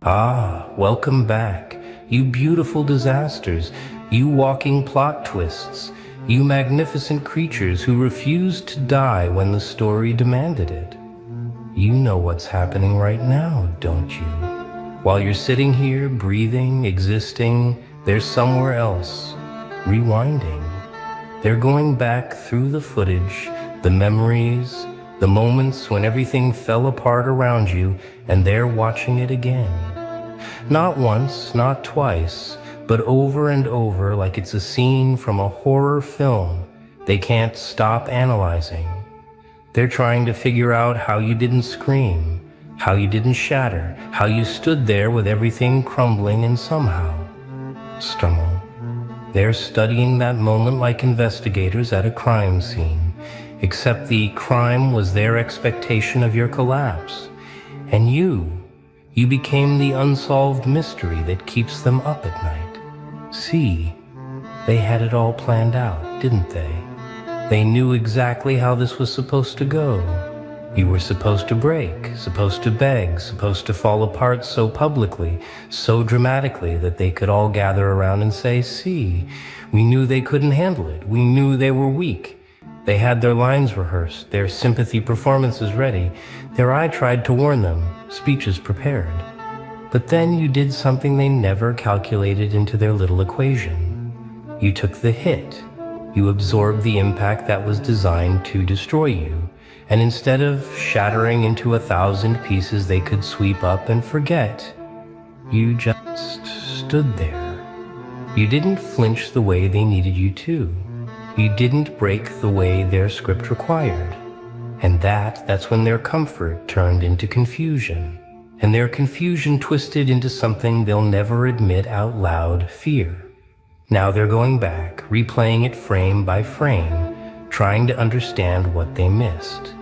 Ah, welcome back, you beautiful disasters, you walking plot twists, you magnificent creatures who refused to die when the story demanded it. You know what's happening right now, don't you? While you're sitting here, breathing, existing, they're somewhere else, rewinding. They're going back through the footage, the memories, the moments when everything fell apart around you, and they're watching it again. Not once, not twice, but over and over like it's a scene from a horror film they can't stop analyzing. They're trying to figure out how you didn't scream, how you didn't shatter, how you stood there with everything crumbling and somehow stumble. They're studying that moment like investigators at a crime scene, except the crime was their expectation of your collapse. And you became the unsolved mystery that keeps them up at night. See, they had it all planned out, didn't they? They knew exactly how this was supposed to go. You were supposed to break, supposed to beg, supposed to fall apart so publicly, so dramatically that they could all gather around and say, see, we knew they couldn't handle it. We knew they were weak. They had their lines rehearsed, their sympathy performances ready. Their eye tried to warn them, speeches prepared. But then you did something they never calculated into their little equation. You took the hit. You absorbed the impact that was designed to destroy you. And instead of shattering into 1,000 pieces they could sweep up and forget, you just stood there. You didn't flinch the way they needed you to. You didn't break the way their script required. And that's when their comfort turned into confusion. And their confusion twisted into something they'll never admit out loud, fear. Now they're going back, replaying it frame by frame, trying to understand what they missed.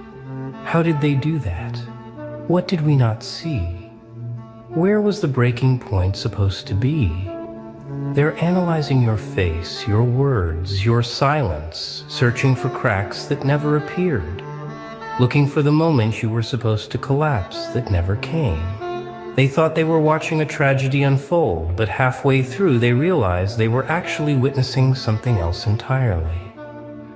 How did they do that? What did we not see? Where was the breaking point supposed to be? They're analyzing your face, your words, your silence, searching for cracks that never appeared, looking for the moment you were supposed to collapse that never came. They thought they were watching a tragedy unfold, but halfway through they realized they were actually witnessing something else entirely.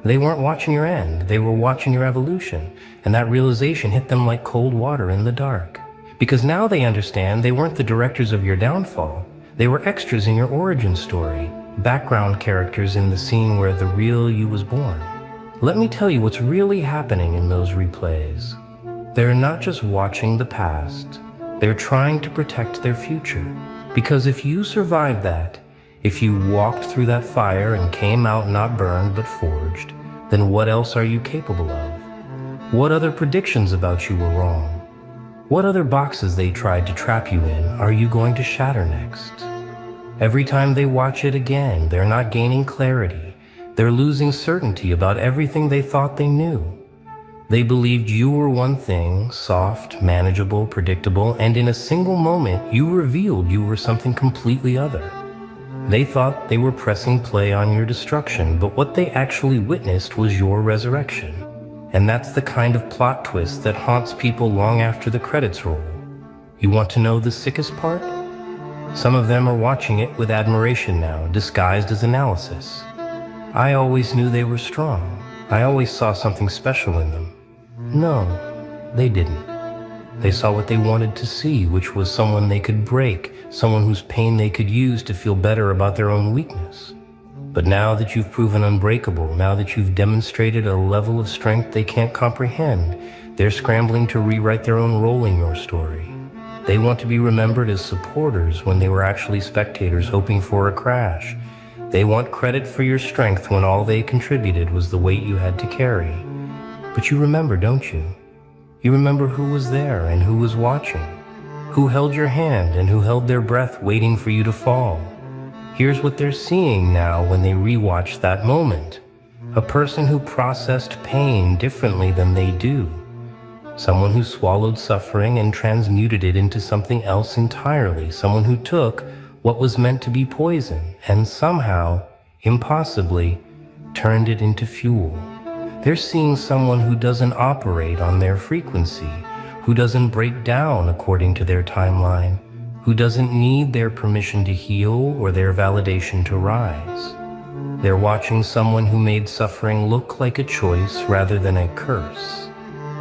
They weren't watching your end, they were watching your evolution, and that realization hit them like cold water in the dark. Because now they understand they weren't the directors of your downfall. They were extras in your origin story, background characters in the scene where the real you was born. Let me tell you what's really happening in those replays. They're not just watching the past, they're trying to protect their future. Because if you survived that, if you walked through that fire and came out not burned but forged, then what else are you capable of? What other predictions about you were wrong? What other boxes they tried to trap you in are you going to shatter next? Every time they watch it again, they're not gaining clarity. They're losing certainty about everything they thought they knew. They believed you were one thing, soft, manageable, predictable, and in a single moment, you revealed you were something completely other. They thought they were pressing play on your destruction, but what they actually witnessed was your resurrection. And that's the kind of plot twist that haunts people long after the credits roll. You want to know the sickest part? Some of them are watching it with admiration now, disguised as analysis. I always knew they were strong. I always saw something special in them. No, they didn't. They saw what they wanted to see, which was someone they could break, someone whose pain they could use to feel better about their own weakness. But now that you've proven unbreakable, now that you've demonstrated a level of strength they can't comprehend, they're scrambling to rewrite their own role in your story. They want to be remembered as supporters when they were actually spectators hoping for a crash. They want credit for your strength when all they contributed was the weight you had to carry. But you remember, don't you? You remember who was there and who was watching, who held your hand and who held their breath waiting for you to fall. Here's what they're seeing now when they rewatch that moment. A person who processed pain differently than they do. Someone who swallowed suffering and transmuted it into something else entirely. Someone who took what was meant to be poison and somehow, impossibly, turned it into fuel. They're seeing someone who doesn't operate on their frequency, who doesn't break down according to their timeline, who doesn't need their permission to heal or their validation to rise. They're watching someone who made suffering look like a choice rather than a curse,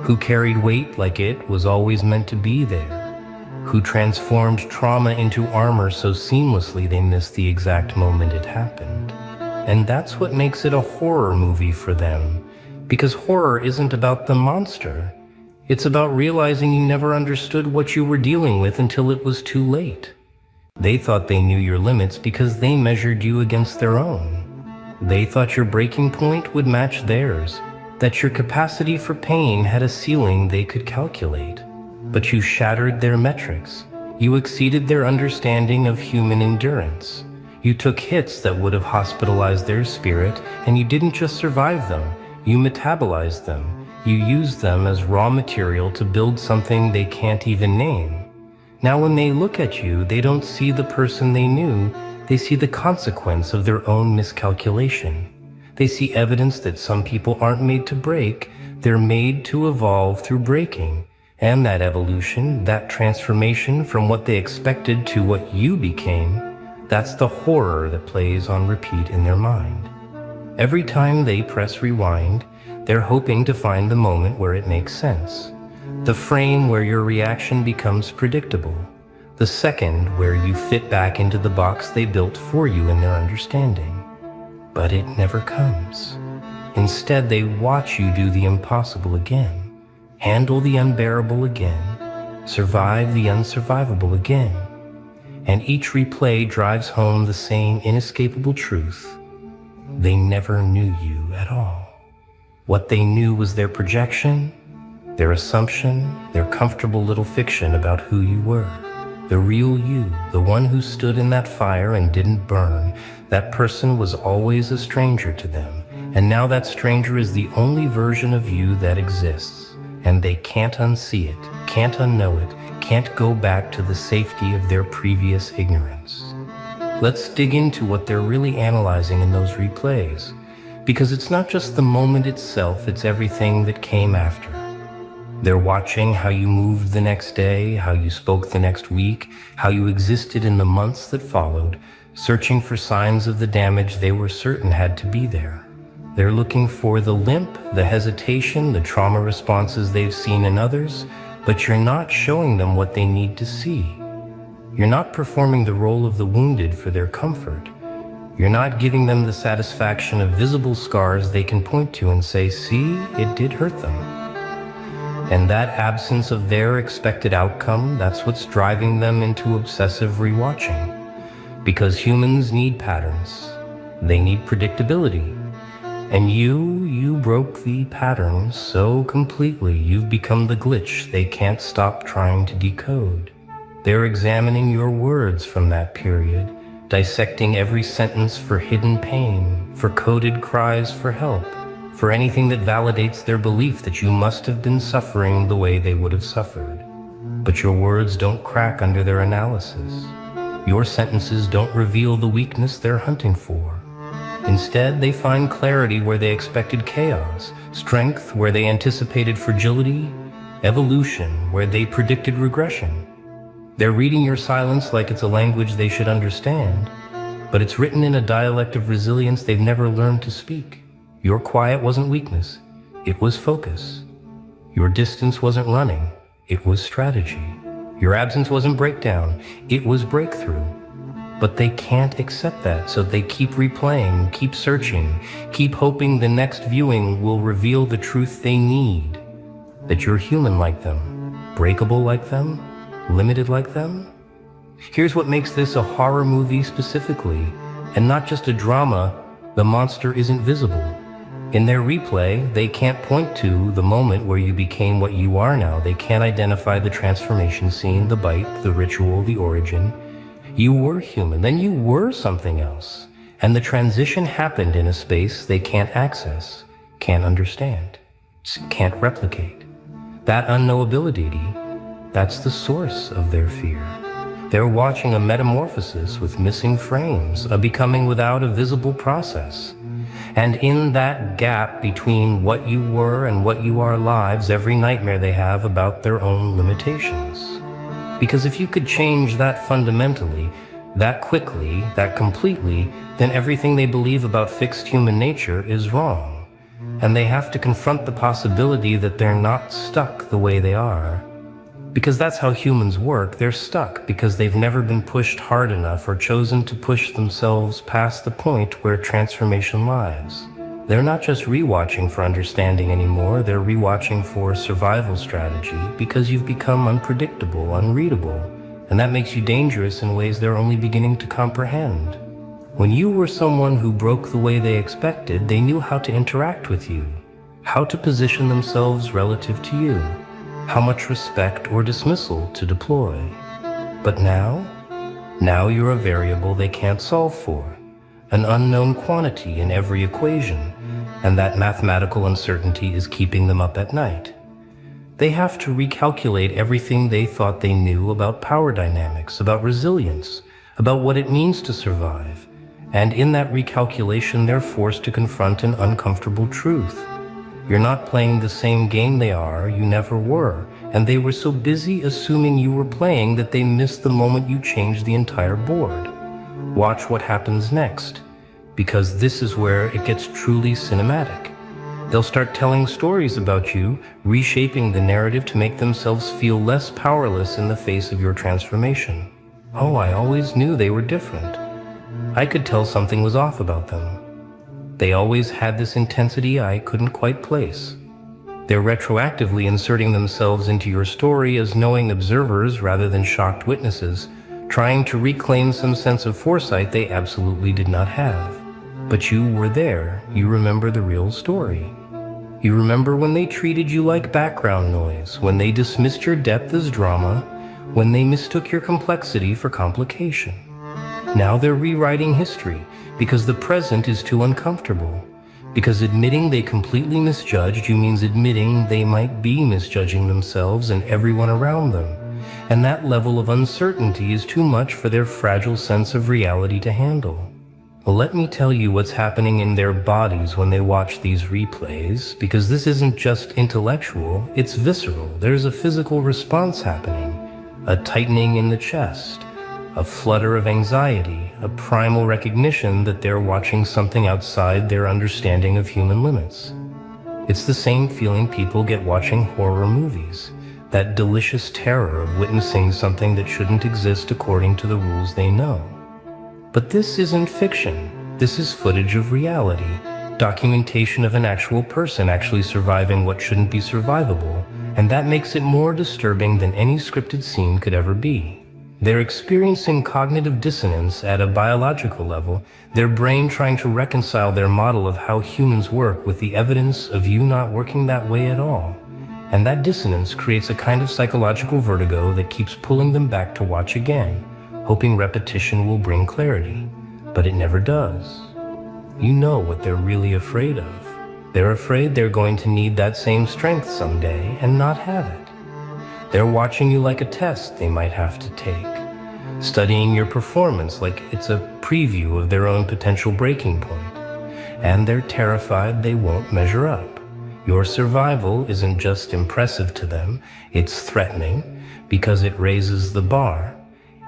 who carried weight like it was always meant to be there, who transformed trauma into armor so seamlessly they missed the exact moment it happened. And that's what makes it a horror movie for them, because horror isn't about the monster. It's about realizing you never understood what you were dealing with until it was too late. They thought they knew your limits because they measured you against their own. They thought your breaking point would match theirs, that your capacity for pain had a ceiling they could calculate. But you shattered their metrics. You exceeded their understanding of human endurance. You took hits that would have hospitalized their spirit, and you didn't just survive them, you metabolized them. You used them as raw material to build something they can't even name. Now when they look at you, they don't see the person they knew, they see the consequence of their own miscalculation. They see evidence that some people aren't made to break, they're made to evolve through breaking. And that evolution, that transformation from what they expected to what you became, that's the horror that plays on repeat in their mind. Every time they press rewind, they're hoping to find the moment where it makes sense. The frame where your reaction becomes predictable. The second where you fit back into the box they built for you in their understanding. But it never comes. Instead, they watch you do the impossible again, handle the unbearable again, survive the unsurvivable again. And each replay drives home the same inescapable truth. They never knew you at all. What they knew was their projection, their assumption, their comfortable little fiction about who you were. The real you, the one who stood in that fire and didn't burn, that person was always a stranger to them. And now that stranger is the only version of you that exists. And they can't unsee it, can't unknow it, can't go back to the safety of their previous ignorance. Let's dig into what they're really analyzing in those replays. Because it's not just the moment itself, it's everything that came after. They're watching how you moved the next day, how you spoke the next week, how you existed in the months that followed, searching for signs of the damage they were certain had to be there. They're looking for the limp, the hesitation, the trauma responses they've seen in others, but you're not showing them what they need to see. You're not performing the role of the wounded for their comfort. You're not giving them the satisfaction of visible scars they can point to and say, see, it did hurt them. And that absence of their expected outcome, that's what's driving them into obsessive rewatching. Because humans need patterns. They need predictability. And you broke the pattern so completely you've become the glitch they can't stop trying to decode. They're examining your words from that period, dissecting every sentence for hidden pain, for coded cries for help, for anything that validates their belief that you must have been suffering the way they would have suffered. But your words don't crack under their analysis. Your sentences don't reveal the weakness they're hunting for. Instead, they find clarity where they expected chaos, strength where they anticipated fragility, evolution where they predicted regression. They're reading your silence like it's a language they should understand, but it's written in a dialect of resilience they've never learned to speak. Your quiet wasn't weakness, it was focus. Your distance wasn't running, it was strategy. Your absence wasn't breakdown, it was breakthrough. But they can't accept that, so they keep replaying, keep searching, keep hoping the next viewing will reveal the truth they need. That you're human like them, breakable like them, limited like them. Here's what makes this a horror movie specifically, and not just a drama. The monster isn't visible. In their replay, they can't point to the moment where you became what you are now. They can't identify the transformation scene, the bite, the ritual, the origin. You were human, then you were something else. And the transition happened in a space they can't access, can't understand, can't replicate. That unknowability, that's the source of their fear. They're watching a metamorphosis with missing frames, a becoming without a visible process. And in that gap between what you were and what you are lives every nightmare they have about their own limitations. Because if you could change that fundamentally, that quickly, that completely, then everything they believe about fixed human nature is wrong. And they have to confront the possibility that they're not stuck the way they are. Because that's how humans work. They're stuck because they've never been pushed hard enough or chosen to push themselves past the point where transformation lies. They're not just rewatching for understanding anymore, they're rewatching for survival strategy because you've become unpredictable, unreadable, and that makes you dangerous in ways they're only beginning to comprehend. When you were someone who broke the way they expected, they knew how to interact with you, how to position themselves relative to you, how much respect or dismissal to deploy. But now you're a variable they can't solve for, an unknown quantity in every equation, and that mathematical uncertainty is keeping them up at night. They have to recalculate everything they thought they knew about power dynamics, about resilience, about what it means to survive. And in that recalculation, they're forced to confront an uncomfortable truth. You're not playing the same game they are, you never were, and they were so busy assuming you were playing that they missed the moment you changed the entire board. Watch what happens next, because this is where it gets truly cinematic. They'll start telling stories about you, reshaping the narrative to make themselves feel less powerless in the face of your transformation. Oh, I always knew they were different. I could tell something was off about them. They always had this intensity I couldn't quite place. They're retroactively inserting themselves into your story as knowing observers rather than shocked witnesses, trying to reclaim some sense of foresight they absolutely did not have. But you were there. You remember the real story. You remember when they treated you like background noise, when they dismissed your depth as drama, when they mistook your complexity for complication. Now they're rewriting history because the present is too uncomfortable. Because admitting they completely misjudged you means admitting they might be misjudging themselves and everyone around them. And that level of uncertainty is too much for their fragile sense of reality to handle. Well, let me tell you what's happening in their bodies when they watch these replays, because this isn't just intellectual, it's visceral. There's a physical response happening, a tightening in the chest, a flutter of anxiety, a primal recognition that they're watching something outside their understanding of human limits. It's the same feeling people get watching horror movies, that delicious terror of witnessing something that shouldn't exist according to the rules they know. But this isn't fiction. This is footage of reality, documentation of an actual person actually surviving what shouldn't be survivable, and that makes it more disturbing than any scripted scene could ever be. They're experiencing cognitive dissonance at a biological level, their brain trying to reconcile their model of how humans work with the evidence of you not working that way at all. And that dissonance creates a kind of psychological vertigo that keeps pulling them back to watch again, hoping repetition will bring clarity. But it never does. You know what they're really afraid of. They're afraid they're going to need that same strength someday and not have it. They're watching you like a test they might have to take, studying your performance like it's a preview of their own potential breaking point. And they're terrified they won't measure up. Your survival isn't just impressive to them, it's threatening because it raises the bar.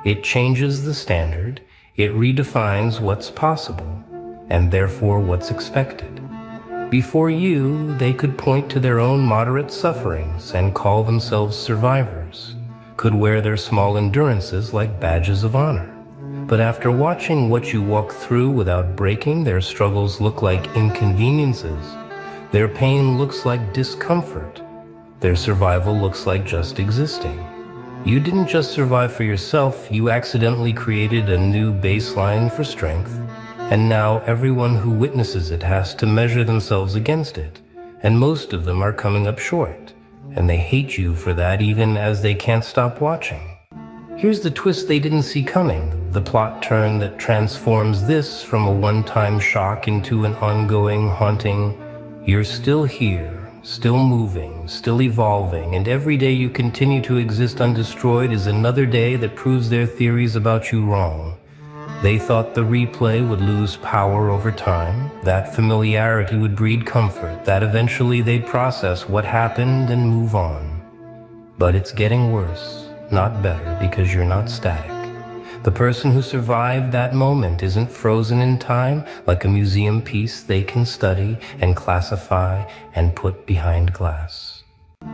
It changes the standard, it redefines what's possible, and therefore what's expected. Before you, they could point to their own moderate sufferings and call themselves survivors, could wear their small endurances like badges of honor. But after watching what you walk through without breaking, their struggles look like inconveniences, their pain looks like discomfort, their survival looks like just existing. You didn't just survive for yourself, you accidentally created a new baseline for strength, and now everyone who witnesses it has to measure themselves against it, and most of them are coming up short, and they hate you for that even as they can't stop watching. Here's the twist they didn't see coming, the plot turn that transforms this from a one-time shock into an ongoing, haunting, you're still here, still moving, still evolving, and every day you continue to exist undestroyed is another day that proves their theories about you wrong. They thought the replay would lose power over time, that familiarity would breed comfort, that eventually they'd process what happened and move on. But it's getting worse. not better, because you're not static. The person who survived that moment isn't frozen in time like a museum piece they can study and classify and put behind glass.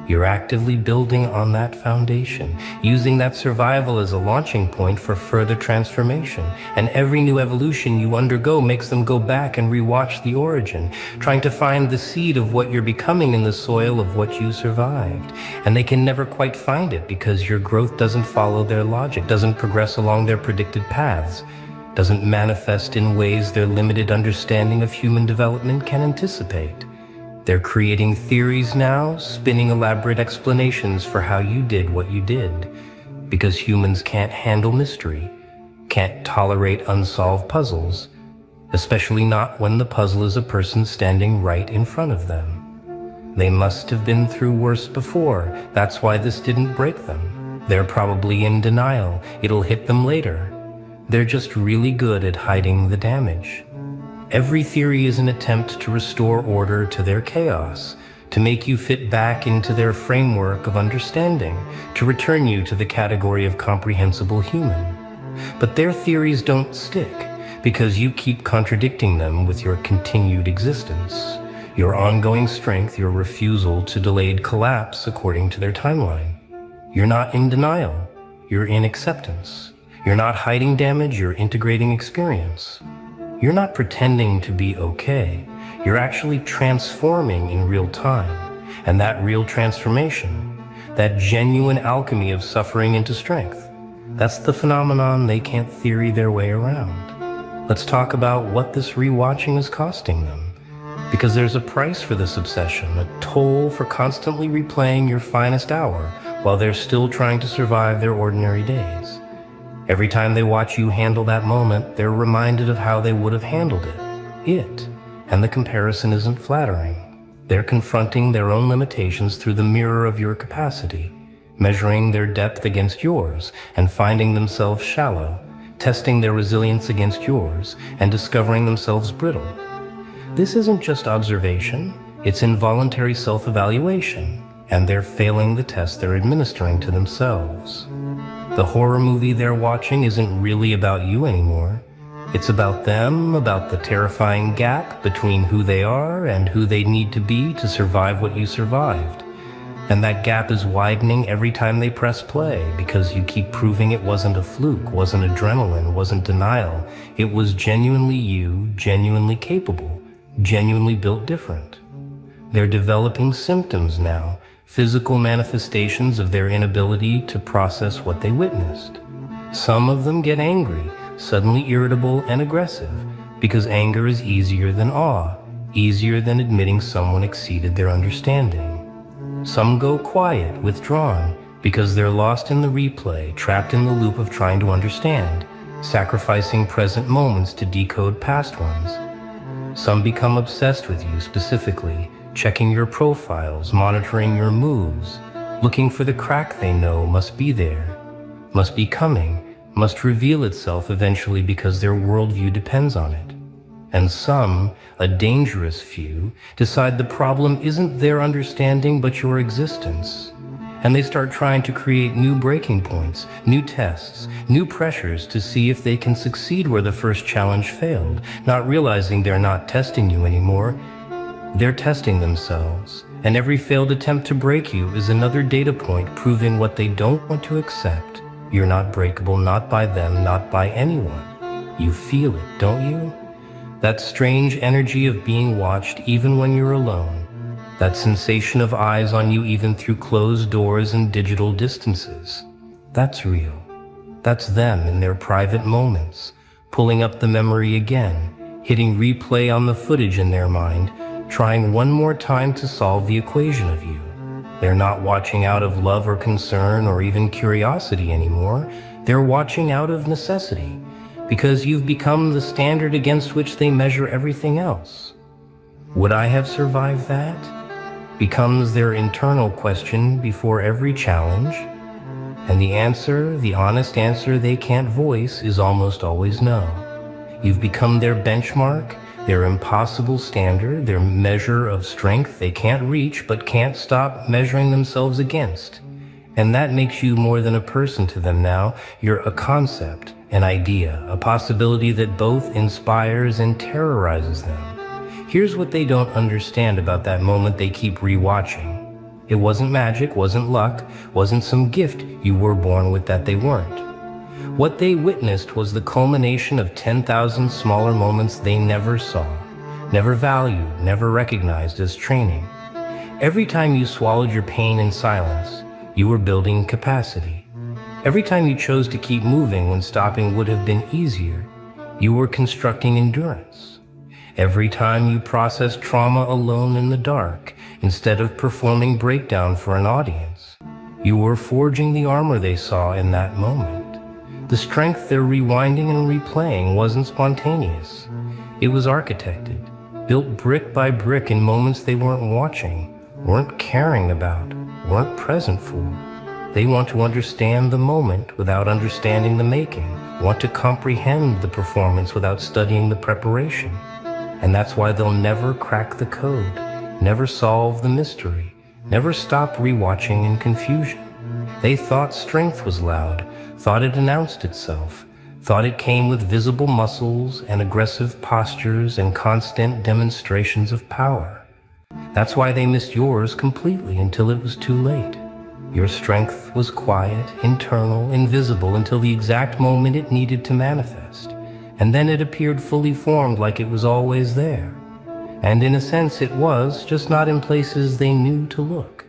You're actively building on that foundation, using that survival as a launching point for further transformation. And every new evolution you undergo makes them go back and rewatch the origin, trying to find the seed of what you're becoming in the soil of what you survived. And they can never quite find it because your growth doesn't follow their logic, doesn't progress along their predicted paths, doesn't manifest in ways their limited understanding of human development can anticipate. They're creating theories now, spinning elaborate explanations for how you did what you did, because humans can't handle mystery, can't tolerate unsolved puzzles, especially not when the puzzle is a person standing right in front of them. They must have been through worse before. That's why this didn't break them. They're probably in denial. It'll hit them later. They're just really good at hiding the damage. Every theory is an attempt to restore order to their chaos, to make you fit back into their framework of understanding, to return you to the category of comprehensible human. But their theories don't stick, because you keep contradicting them with your continued existence, your ongoing strength, your refusal to delayed collapse according to their timeline. You're not in denial, you're in acceptance. You're not hiding damage, you're integrating experience. You're not pretending to be okay. You're actually transforming in real time. And that real transformation, that genuine alchemy of suffering into strength, that's the phenomenon they can't theory their way around. Let's talk about what this rewatching is costing them. Because there's a price for this obsession, a toll for constantly replaying your finest hour while they're still trying to survive their ordinary days. Every time they watch you handle that moment, they're reminded of how they would have handled it. And the comparison isn't flattering. They're confronting their own limitations through the mirror of your capacity, measuring their depth against yours and finding themselves shallow, testing their resilience against yours and discovering themselves brittle. This isn't just observation, it's involuntary self-evaluation, and they're failing the test they're administering to themselves. The horror movie they're watching isn't really about you anymore. It's about them, about the terrifying gap between who they are and who they need to be to survive what you survived. And that gap is widening every time they press play, because you keep proving it wasn't a fluke, wasn't adrenaline, wasn't denial. It was genuinely you, genuinely capable, genuinely built different. They're developing symptoms now, physical manifestations of their inability to process what they witnessed. Some of them get angry, suddenly irritable and aggressive, because anger is easier than awe, easier than admitting someone exceeded their understanding. Some go quiet, withdrawn, because they're lost in the replay, trapped in the loop of trying to understand, sacrificing present moments to decode past ones. Some become obsessed with you specifically, checking your profiles, monitoring your moves, looking for the crack they know must be there, must be coming, must reveal itself eventually because their worldview depends on it. And some, a dangerous few, decide the problem isn't their understanding but your existence. And they start trying to create new breaking points, new tests, new pressures to see if they can succeed where the first challenge failed, not realizing they're not testing you anymore. They're testing themselves, and every failed attempt to break you is another data point proving what they don't want to accept. You're not breakable, not by them, not by anyone. You feel it, don't you? That strange energy of being watched even when you're alone. That sensation of eyes on you even through closed doors and digital distances. That's real. That's them in their private moments, pulling up the memory again, hitting replay on the footage in their mind, trying one more time to solve the equation of you. They're not watching out of love or concern or even curiosity anymore. They're watching out of necessity, because you've become the standard against which they measure everything else. Would I have survived that? Becomes their internal question before every challenge. And the answer, the honest answer they can't voice, is almost always no. You've become their benchmark, their impossible standard, their measure of strength they can't reach but can't stop measuring themselves against. And that makes you more than a person to them now. You're a concept, an idea, a possibility that both inspires and terrorizes them. Here's what they don't understand about that moment they keep rewatching. It wasn't magic, wasn't luck, wasn't some gift you were born with that they weren't. What they witnessed was the culmination of 10,000 smaller moments they never saw, never valued, never recognized as training. Every time you swallowed your pain in silence, you were building capacity. Every time you chose to keep moving when stopping would have been easier, you were constructing endurance. Every time you processed trauma alone in the dark, instead of performing breakdown for an audience, you were forging the armor they saw in that moment. The strength they're rewinding and replaying wasn't spontaneous. It was architected, built brick by brick in moments they weren't watching, weren't caring about, weren't present for. They want to understand the moment without understanding the making, want to comprehend the performance without studying the preparation. And that's why they'll never crack the code, never solve the mystery, never stop rewatching in confusion. They thought strength was loud, thought it announced itself, thought it came with visible muscles and aggressive postures and constant demonstrations of power. That's why they missed yours completely until it was too late. Your strength was quiet, internal, invisible until the exact moment it needed to manifest. And then it appeared fully formed like it was always there. And in a sense it was, just not in places they knew to look.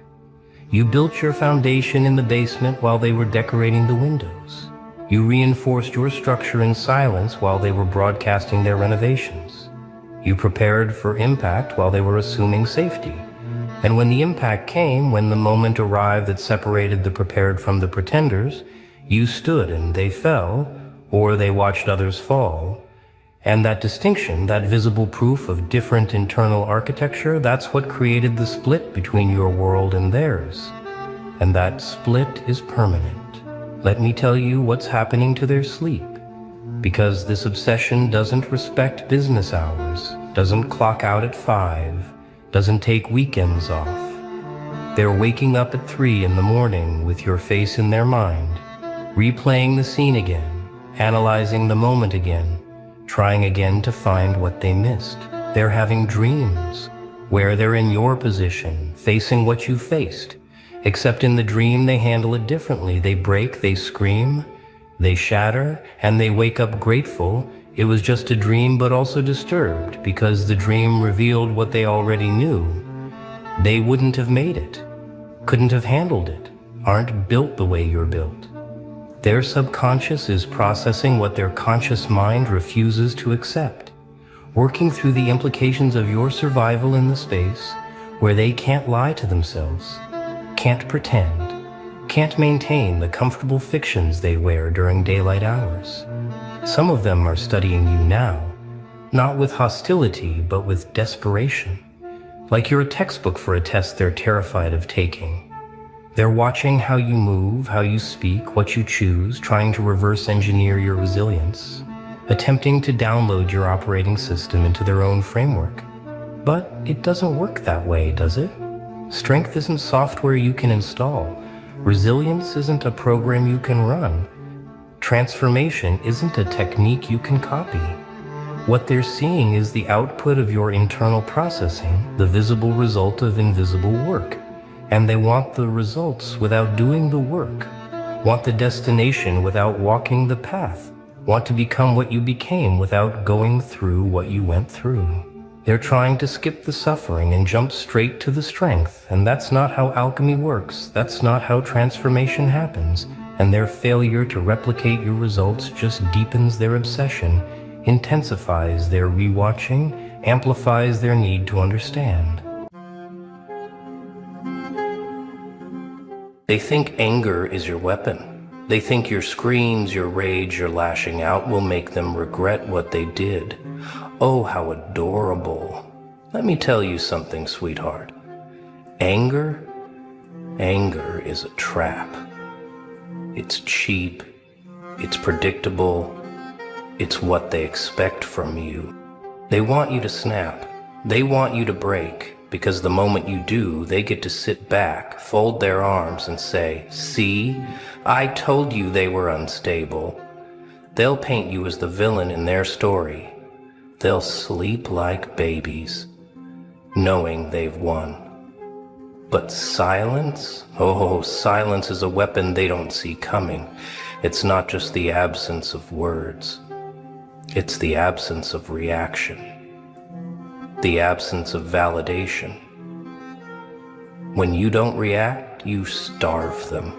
You built your foundation in the basement while they were decorating the windows. You reinforced your structure in silence while they were broadcasting their renovations. You prepared for impact while they were assuming safety. And when the impact came, when the moment arrived that separated the prepared from the pretenders, you stood and they fell, or they watched others fall. And that distinction, that visible proof of different internal architecture, that's what created the split between your world and theirs. And that split is permanent. Let me tell you what's happening to their sleep. Because this obsession doesn't respect business hours, doesn't clock out at 5, doesn't take weekends off. They're waking up at 3 in the morning with your face in their mind, replaying the scene again, analyzing the moment again, trying again to find what they missed. They're having dreams, where they're in your position, facing what you faced. Except in the dream they handle it differently. They break, they scream, they shatter, and they wake up grateful. It was just a dream, but also disturbed, because the dream revealed what they already knew. They wouldn't have made it, couldn't have handled it, aren't built the way you're built. Their subconscious is processing what their conscious mind refuses to accept, working through the implications of your survival in the space where they can't lie to themselves, can't pretend, can't maintain the comfortable fictions they wear during daylight hours. Some of them are studying you now, not with hostility, but with desperation. Like you're a textbook for a test they're terrified of taking. They're watching how you move, how you speak, what you choose, trying to reverse engineer your resilience, attempting to download your operating system into their own framework. But it doesn't work that way, does it? Strength isn't software you can install. Resilience isn't a program you can run. Transformation isn't a technique you can copy. What they're seeing is the output of your internal processing, the visible result of invisible work. And they want the results without doing the work, want the destination without walking the path, want to become what you became without going through what you went through. They're trying to skip the suffering and jump straight to the strength, and that's not how alchemy works. That's not how transformation happens, and their failure to replicate your results just deepens their obsession, intensifies their rewatching, amplifies their need to understand. They think anger is your weapon. They think your screams, your rage, your lashing out will make them regret what they did. Oh, how adorable. Let me tell you something, sweetheart. Anger is a trap. It's cheap. It's predictable. It's what they expect from you. They want you to snap. They want you to break. because the moment you do, they get to sit back, fold their arms, and say, "See, I told you they were unstable." They'll paint you as the villain in their story. They'll sleep like babies, knowing they've won. But silence? Oh, silence is a weapon they don't see coming. It's not just the absence of words. It's the absence of reaction. The absence of validation. When you don't react, you starve them.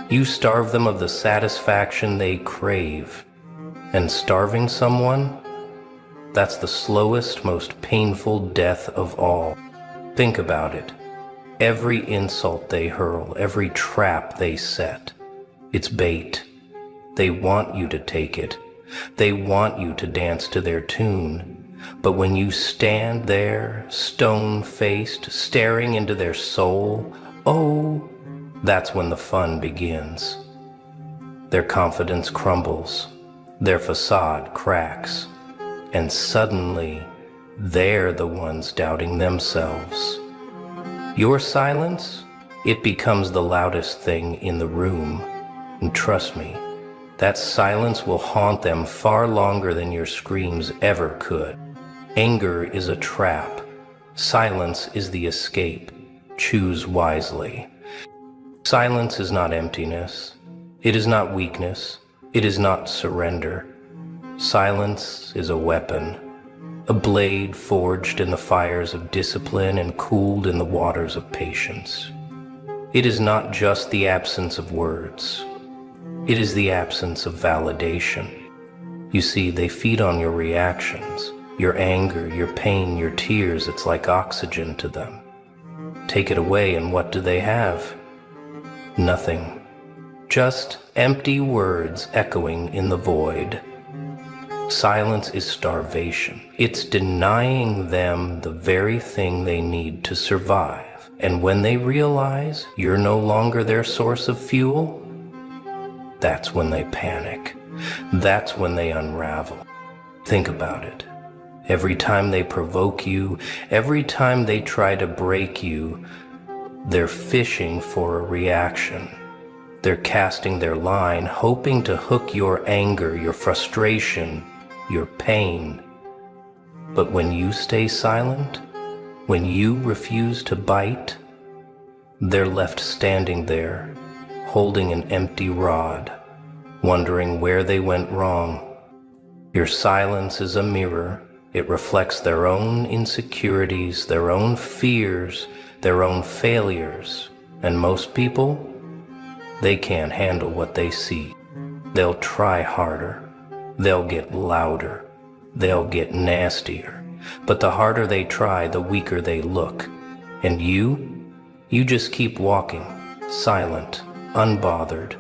You starve them of the satisfaction they crave. And starving someone, that's the slowest, most painful death of all. Think about it. Every insult they hurl, every trap they set, it's bait. They want you to take it. They want you to dance to their tune. But when you stand there, stone-faced, staring into their soul, oh, that's when the fun begins. Their confidence crumbles, their facade cracks, and suddenly, they're the ones doubting themselves. Your silence, it becomes the loudest thing in the room. And trust me, that silence will haunt them far longer than your screams ever could. Anger is a trap. Silence is the escape. Choose wisely. Silence is not emptiness. It is not weakness. It is not surrender. Silence is a weapon, a blade forged in the fires of discipline and cooled in the waters of patience. It is not just the absence of words. It is the absence of validation. You see, they feed on your reactions, your anger, your pain, your tears. It's like oxygen to them. Take it away, and what do they have? Nothing. Just empty words echoing in the void. Silence is starvation. It's denying them the very thing they need to survive. And when they realize you're no longer their source of fuel, that's when they panic. That's when they unravel. Think about it. Every time they provoke you, every time they try to break you, they're fishing for a reaction. They're casting their line, hoping to hook your anger, your frustration, your pain. But when you stay silent, when you refuse to bite, they're left standing there, holding an empty rod, wondering where they went wrong. Your silence is a mirror. It reflects their own insecurities, their own fears, their own failures. And most people, they can't handle what they see. They'll try harder. They'll get louder. They'll get nastier. But the harder they try, the weaker they look. And you just keep walking, silent, unbothered,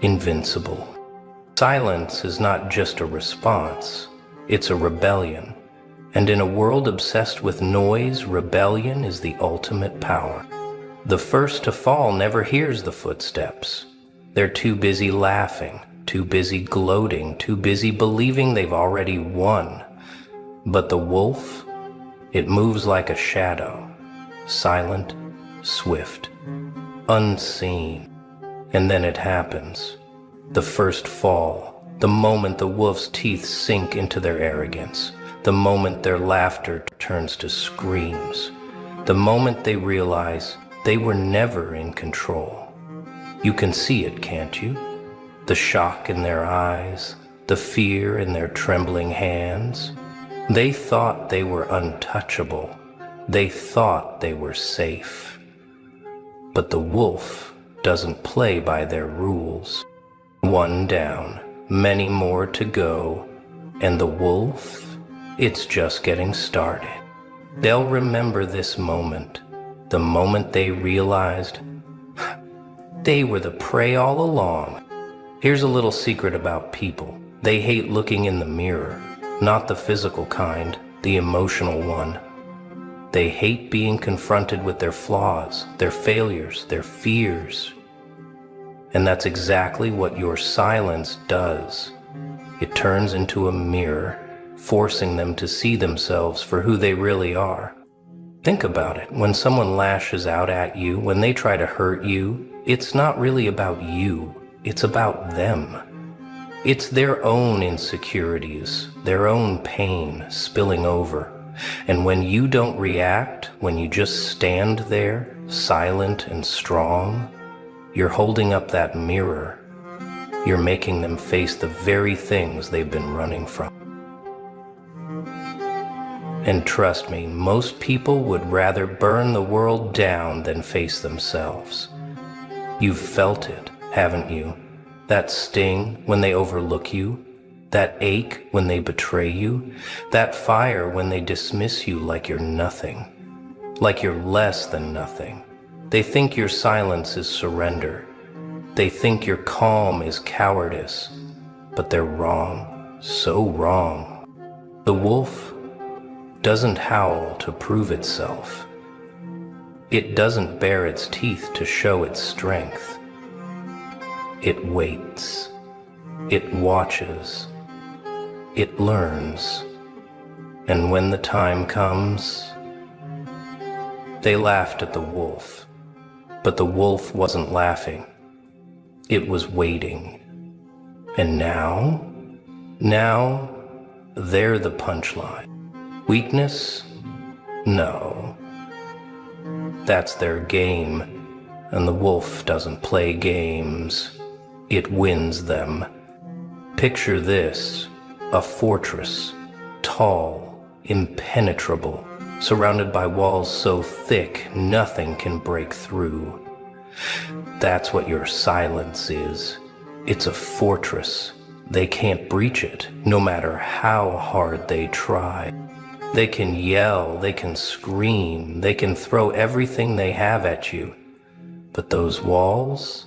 invincible. Silence is not just a response. It's a rebellion. And in a world obsessed with noise, rebellion is the ultimate power. The first to fall never hears the footsteps. They're too busy laughing, too busy gloating, too busy believing they've already won. But the wolf, it moves like a shadow, silent, swift, unseen. And then it happens. The first fall. The moment the wolf's teeth sink into their arrogance, the moment their laughter turns to screams, the moment they realize they were never in control. You can see it, can't you? The shock in their eyes, the fear in their trembling hands. They thought they were untouchable. They thought they were safe. But the wolf doesn't play by their rules. One down. Many more to go, and the wolf, it's just getting started. They'll remember this moment, the moment they realized they were the prey all along. Here's a little secret about people. They hate looking in the mirror, not the physical kind, the emotional one. They hate being confronted with their flaws, their failures, their fears. And that's exactly what your silence does. It turns into a mirror, forcing them to see themselves for who they really are. Think about it. When someone lashes out at you, when they try to hurt you, it's not really about you. It's about them. It's their own insecurities, their own pain spilling over. And when you don't react, when you just stand there, silent and strong, you're holding up that mirror. You're making them face the very things they've been running from. And trust me, most people would rather burn the world down than face themselves. You've felt it, haven't you? That sting when they overlook you, that ache when they betray you, that fire when they dismiss you like you're nothing, like you're less than nothing. They think your silence is surrender. They think your calm is cowardice, but they're wrong, so wrong. The wolf doesn't howl to prove itself. It doesn't bare its teeth to show its strength. It waits. It watches. It learns. And when the time comes, they laughed at the wolf, but the wolf wasn't laughing. It was waiting. And now they're the punchline. Weakness? No. That's their game, and the wolf doesn't play games. It wins them. Picture this, a fortress, tall, impenetrable, surrounded by walls so thick nothing can break through. That's what your silence is. It's a fortress. They can't breach it, no matter how hard they try. They can yell, they can scream, they can throw everything they have at you. But those walls,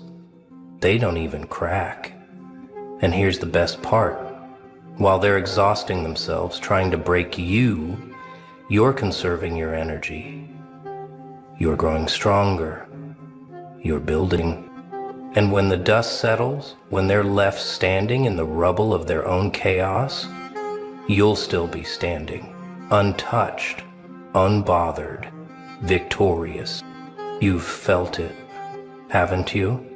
they don't even crack. And here's the best part. While they're exhausting themselves trying to break you, you're conserving your energy. You're growing stronger. You're building. And when the dust settles, when they're left standing in the rubble of their own chaos, you'll still be standing, untouched, unbothered, victorious. You've felt it, haven't you?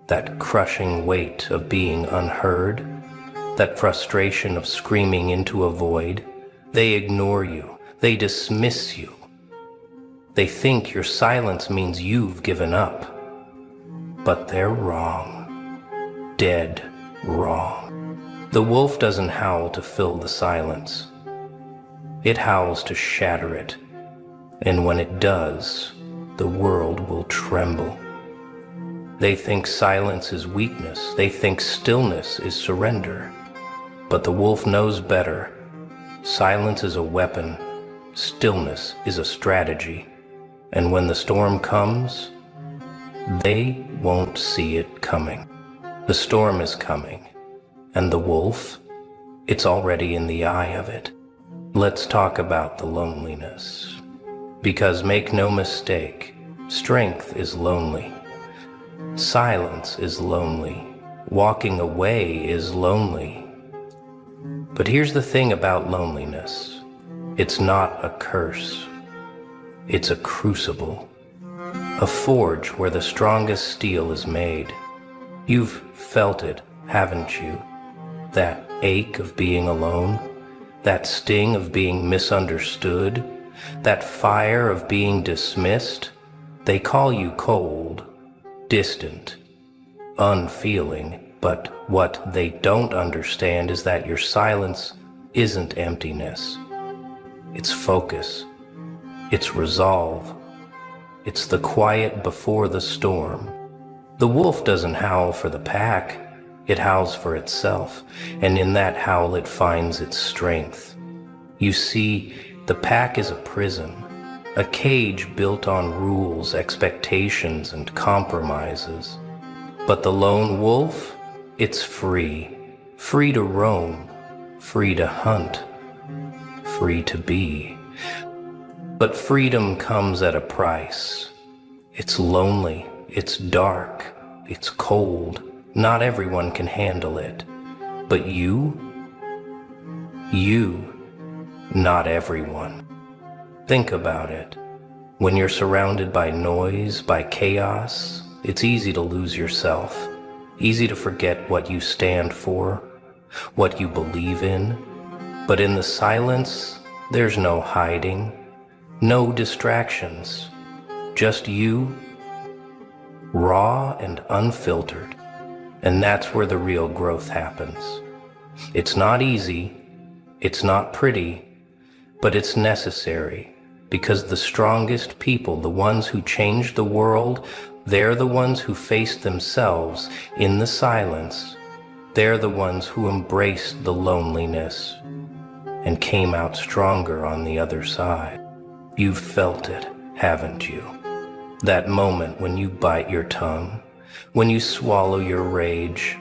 That crushing weight of being unheard, that frustration of screaming into a void. They ignore you, they dismiss you. They think your silence means you've given up. But they're wrong, dead wrong. The wolf doesn't howl to fill the silence. It howls to shatter it. And when it does, the world will tremble. They think silence is weakness. They think stillness is surrender. But the wolf knows better. Silence is a weapon. Stillness is a strategy. And when the storm comes, they won't see it coming. The storm is coming. And the wolf, it's already in the eye of it. Let's talk about the loneliness. Because make no mistake, strength is lonely. Silence is lonely. Walking away is lonely. But here's the thing about loneliness. It's not a curse. It's a crucible. A forge where the strongest steel is made. You've felt it, haven't you? That ache of being alone, that sting of being misunderstood, that fire of being dismissed. They call you cold, distant, unfeeling, but what they don't understand is that your silence isn't emptiness. It's focus. It's resolve. It's the quiet before the storm. The wolf doesn't howl for the pack. It howls for itself, and in that howl it finds its strength. You see, the pack is a prison, a cage built on rules, expectations, and compromises. But the lone wolf, it's free. Free to roam, free to hunt, free to be. But freedom comes at a price. It's lonely, it's dark, it's cold. Not everyone can handle it. But you, not everyone. Think about it. When you're surrounded by noise, by chaos, it's easy to lose yourself, easy to forget what you stand for, what you believe in. But in the silence, there's no hiding, no distractions, just you, raw and unfiltered. And that's where the real growth happens. It's not easy, it's not pretty, but it's necessary, because the strongest people, the ones who change the world, they're the ones who face themselves in the silence. They're the ones who embraced the loneliness and came out stronger on the other side. You've felt it, haven't you? That moment when you bite your tongue, when you swallow your rage,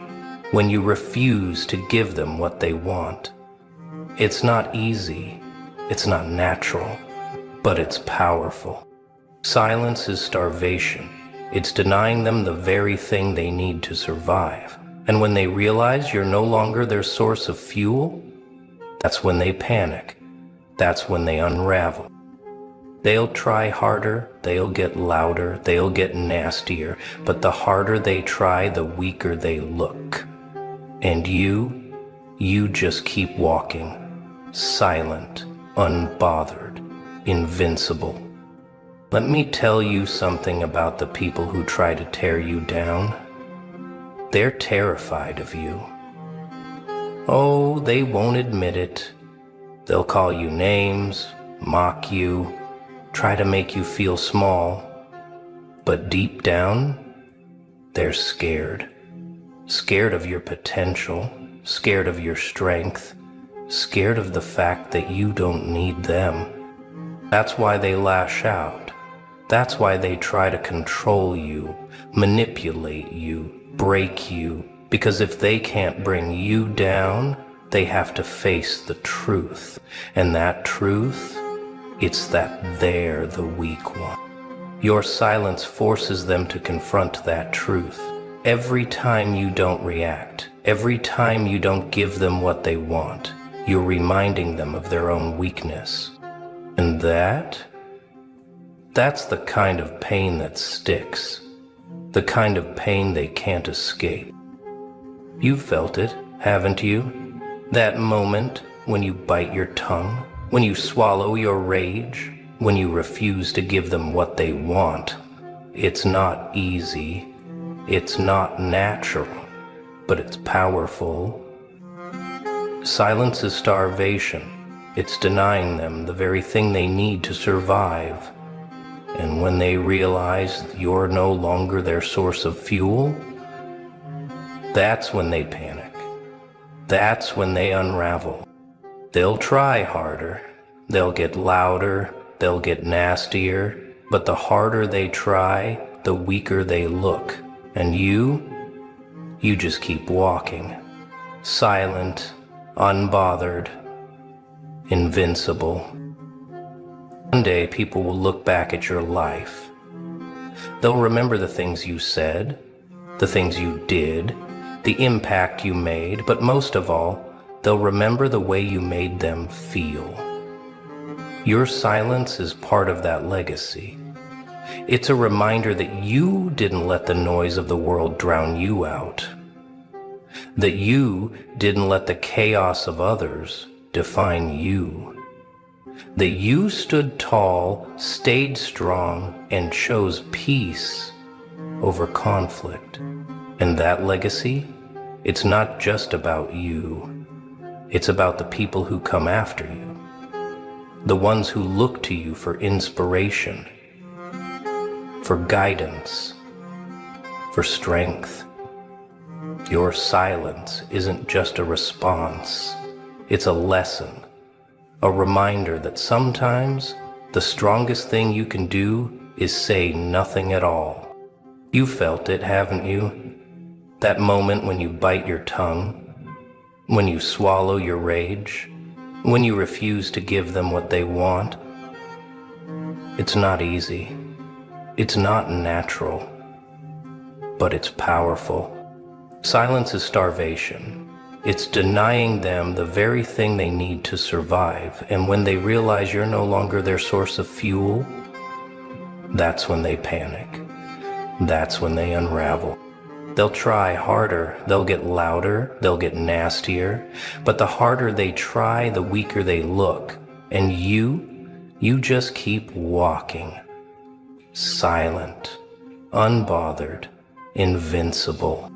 when you refuse to give them what they want. It's not easy, it's not natural, but it's powerful. Silence is starvation. It's denying them the very thing they need to survive. And when they realize you're no longer their source of fuel, that's when they panic. That's when they unravel. They'll try harder, they'll get louder, they'll get nastier, but the harder they try, the weaker they look. And you just keep walking, silent, unbothered, invincible. Let me tell you something about the people who try to tear you down. They're terrified of you. Oh, they won't admit it. They'll call you names, mock you, try to make you feel small. But deep down, they're scared. Scared of your potential, scared of your strength, scared of the fact that you don't need them. That's why they lash out. That's why they try to control you, manipulate you, break you. Because if they can't bring you down, they have to face the truth. And that truth, it's that they're the weak one. Your silence forces them to confront that truth. Every time you don't react, every time you don't give them what they want, you're reminding them of their own weakness. And that's the kind of pain that sticks, the kind of pain they can't escape. You've felt it, haven't you? That moment when you bite your tongue, when you swallow your rage, when you refuse to give them what they want. It's not easy, it's not natural, but it's powerful. Silence is starvation. It's denying them the very thing they need to survive. And when they realize you're no longer their source of fuel, that's when they panic. That's when they unravel. They'll try harder, they'll get louder, they'll get nastier, but the harder they try, the weaker they look. And you just keep walking, silent, unbothered, invincible. One day people will look back at your life. They'll remember the things you said, the things you did, the impact you made, but most of all, they'll remember the way you made them feel. Your silence is part of that legacy. It's a reminder that you didn't let the noise of the world drown you out, that you didn't let the chaos of others define you, that you stood tall, stayed strong, and chose peace over conflict. And that legacy, it's not just about you. It's about the people who come after you, the ones who look to you for inspiration, for guidance, for strength. Your silence isn't just a response, it's a lesson, a reminder that sometimes the strongest thing you can do is say nothing at all. You felt it, haven't you? That moment when you bite your tongue, when you swallow your rage, when you refuse to give them what they want. It's not easy. It's not natural, but it's powerful. Silence is starvation. It's denying them the very thing they need to survive. And when they realize you're no longer their source of fuel, That's when they panic. That's when they unravel. They'll try harder, they'll get louder, they'll get nastier, but the harder they try, the weaker they look. And you just keep walking. Silent, unbothered, invincible.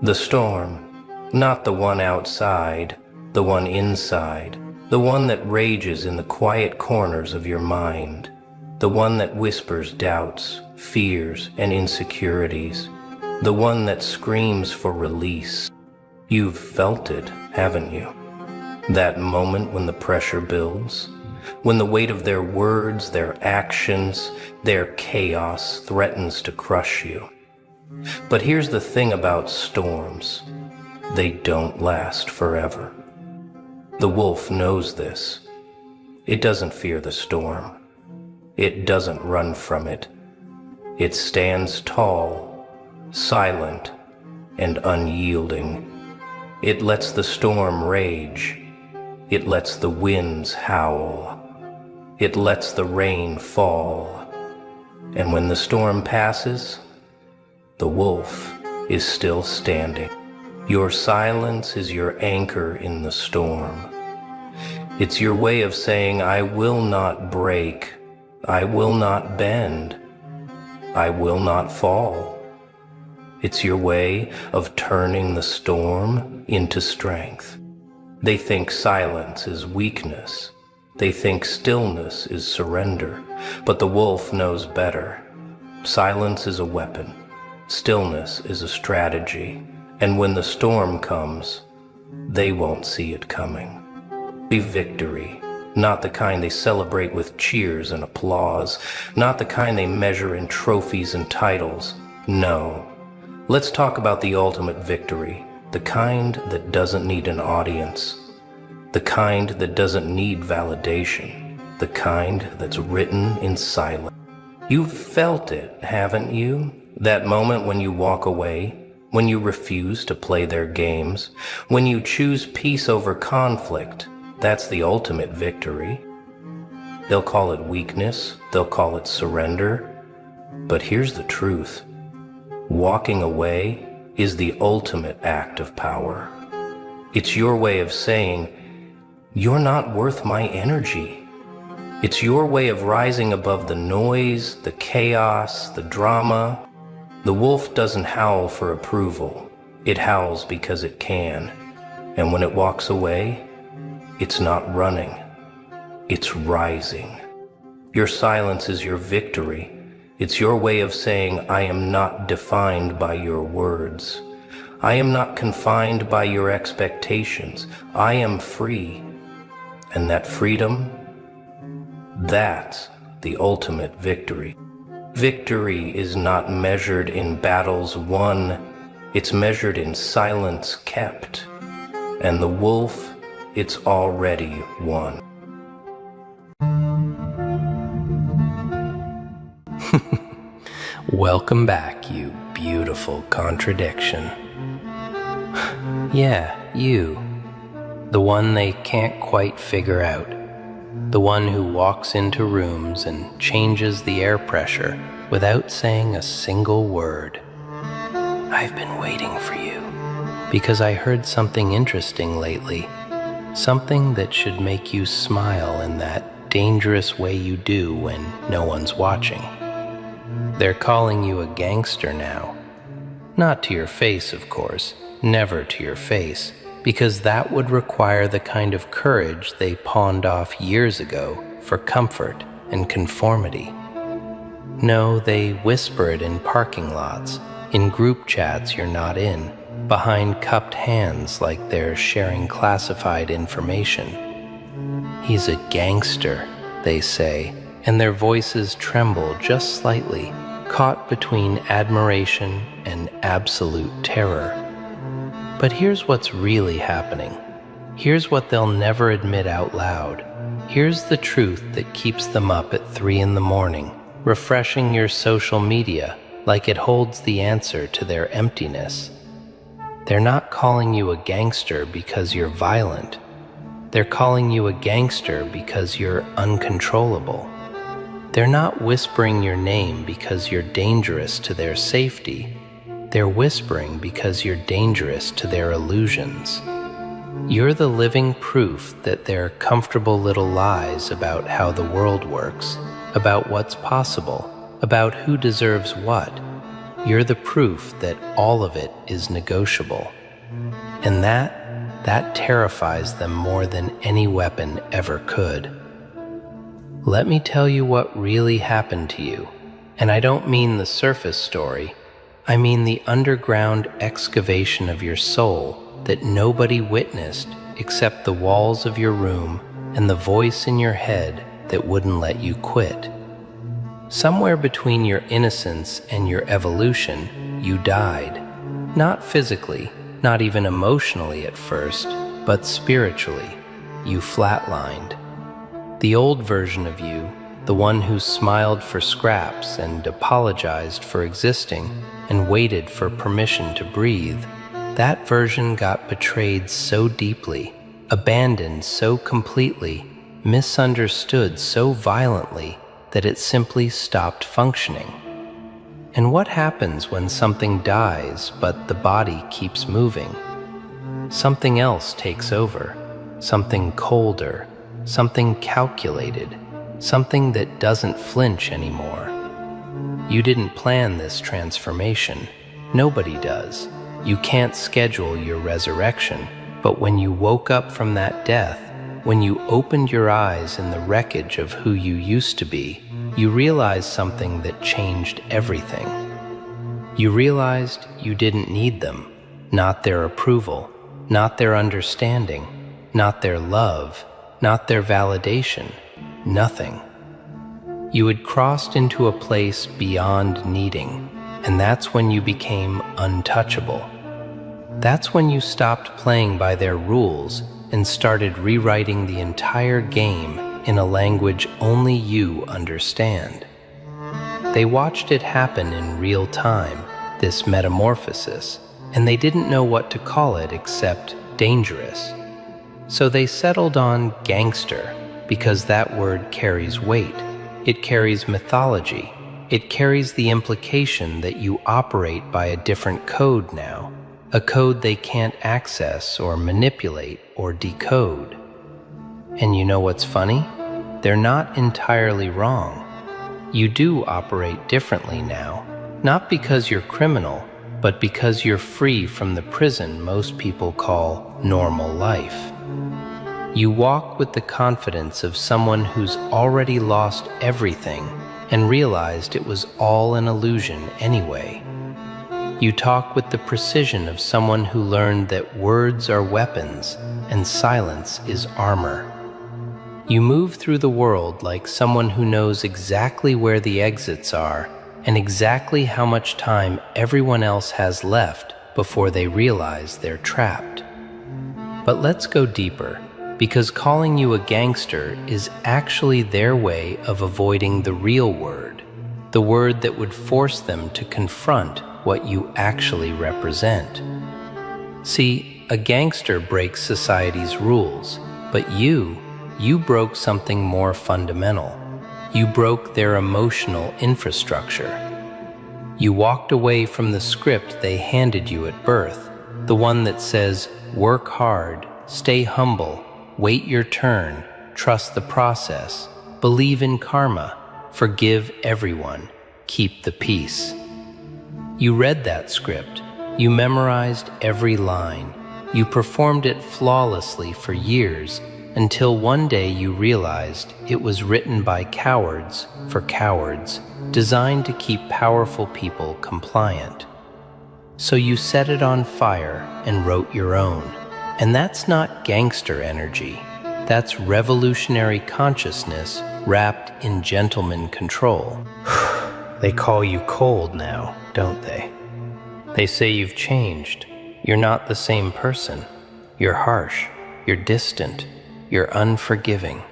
The storm, not the one outside, the one inside, the one that rages in the quiet corners of your mind, the one that whispers doubts, fears, and insecurities, the one that screams for release. You've felt it, haven't you? That moment when the pressure builds, when the weight of their words, their actions, their chaos threatens to crush you. But here's the thing about storms. They don't last forever. The wolf knows this. It doesn't fear the storm. It doesn't run from it. It stands tall, silent, and unyielding. It lets the storm rage. It lets the winds howl. It lets the rain fall. And when the storm passes, the wolf is still standing. Your silence is your anchor in the storm. It's your way of saying, I will not break. I will not bend. I will not fall. It's your way of turning the storm into strength. They think silence is weakness. They think stillness is surrender. But the wolf knows better. Silence is a weapon. Stillness is a strategy. And when the storm comes, they won't see it coming. Be victory, not the kind they celebrate with cheers and applause, not the kind they measure in trophies and titles. No. Let's talk about the ultimate victory, the kind that doesn't need an audience, the kind that doesn't need validation, the kind that's written in silence. You've felt it, haven't you? That moment when you walk away, when you refuse to play their games, when you choose peace over conflict. That's the ultimate victory. They'll call it weakness, they'll call it surrender, but here's the truth. Walking away is the ultimate act of power. It's your way of saying, you're not worth my energy. It's your way of rising above the noise, the chaos, the drama. The wolf doesn't howl for approval. It howls because it can. And when it walks away, it's not running. It's rising. Your silence is your victory. It's your way of saying, I am not defined by your words. I am not confined by your expectations. I am free. And that freedom, that's the ultimate victory. Victory is not measured in battles won. It's measured in silence kept. And the wolf, it's already won. Welcome back, you beautiful contradiction. Yeah, you. The one they can't quite figure out. The one who walks into rooms and changes the air pressure without saying a single word. I've been waiting for you because I heard something interesting lately. Something that should make you smile in that dangerous way you do when no one's watching. They're calling you a gangster now. Not to your face, of course, never to your face, because that would require the kind of courage they pawned off years ago for comfort and conformity. No, they whisper it in parking lots, in group chats you're not in, behind cupped hands like they're sharing classified information. He's a gangster, they say, and their voices tremble just slightly, caught between admiration and absolute terror. But here's what's really happening. Here's what they'll never admit out loud. Here's the truth that keeps them up at 3 a.m, refreshing your social media like it holds the answer to their emptiness. They're not calling you a gangster because you're violent. They're calling you a gangster because you're uncontrollable. They're not whispering your name because you're dangerous to their safety. They're whispering because you're dangerous to their illusions. You're the living proof that their comfortable little lies about how the world works, about what's possible, about who deserves what. You're the proof that all of it is negotiable. And that terrifies them more than any weapon ever could. Let me tell you what really happened to you. And I don't mean the surface story. I mean the underground excavation of your soul that nobody witnessed except the walls of your room and the voice in your head that wouldn't let you quit. Somewhere between your innocence and your evolution, you died. Not physically, not even emotionally at first, but spiritually. You flatlined. The old version of you, the one who smiled for scraps and apologized for existing and waited for permission to breathe, that version got betrayed so deeply, abandoned so completely, misunderstood so violently that it simply stopped functioning. And what happens when something dies but the body keeps moving? Something else takes over, something colder, something calculated, something that doesn't flinch anymore. You didn't plan this transformation. Nobody does. You can't schedule your resurrection, but when you woke up from that death, when you opened your eyes in the wreckage of who you used to be, you realized something that changed everything. You realized you didn't need them, not their approval, not their understanding, not their love, not their validation, nothing. You had crossed into a place beyond needing, and that's when you became untouchable. That's when you stopped playing by their rules and started rewriting the entire game in a language only you understand. They watched it happen in real time, this metamorphosis, and they didn't know what to call it except dangerous. So they settled on gangster because that word carries weight. It carries mythology. It carries the implication that you operate by a different code now, a code they can't access or manipulate or decode. And you know what's funny? They're not entirely wrong. You do operate differently now, not because you're criminal, but because you're free from the prison most people call normal life. You walk with the confidence of someone who's already lost everything and realized it was all an illusion anyway. You talk with the precision of someone who learned that words are weapons and silence is armor. You move through the world like someone who knows exactly where the exits are and exactly how much time everyone else has left before they realize they're trapped. But let's go deeper, because calling you a gangster is actually their way of avoiding the real word, the word that would force them to confront what you actually represent. See, a gangster breaks society's rules, but you broke something more fundamental. You broke their emotional infrastructure. You walked away from the script they handed you at birth, the one that says, work hard, stay humble, wait your turn, trust the process, believe in karma, forgive everyone, keep the peace. You read that script. You memorized every line. You performed it flawlessly for years until one day you realized it was written by cowards for cowards, designed to keep powerful people compliant. So you set it on fire and wrote your own. And that's not gangster energy. That's revolutionary consciousness wrapped in gentleman control. They call you cold now, don't they? They say you've changed. You're not the same person. You're harsh. You're distant. You're unforgiving.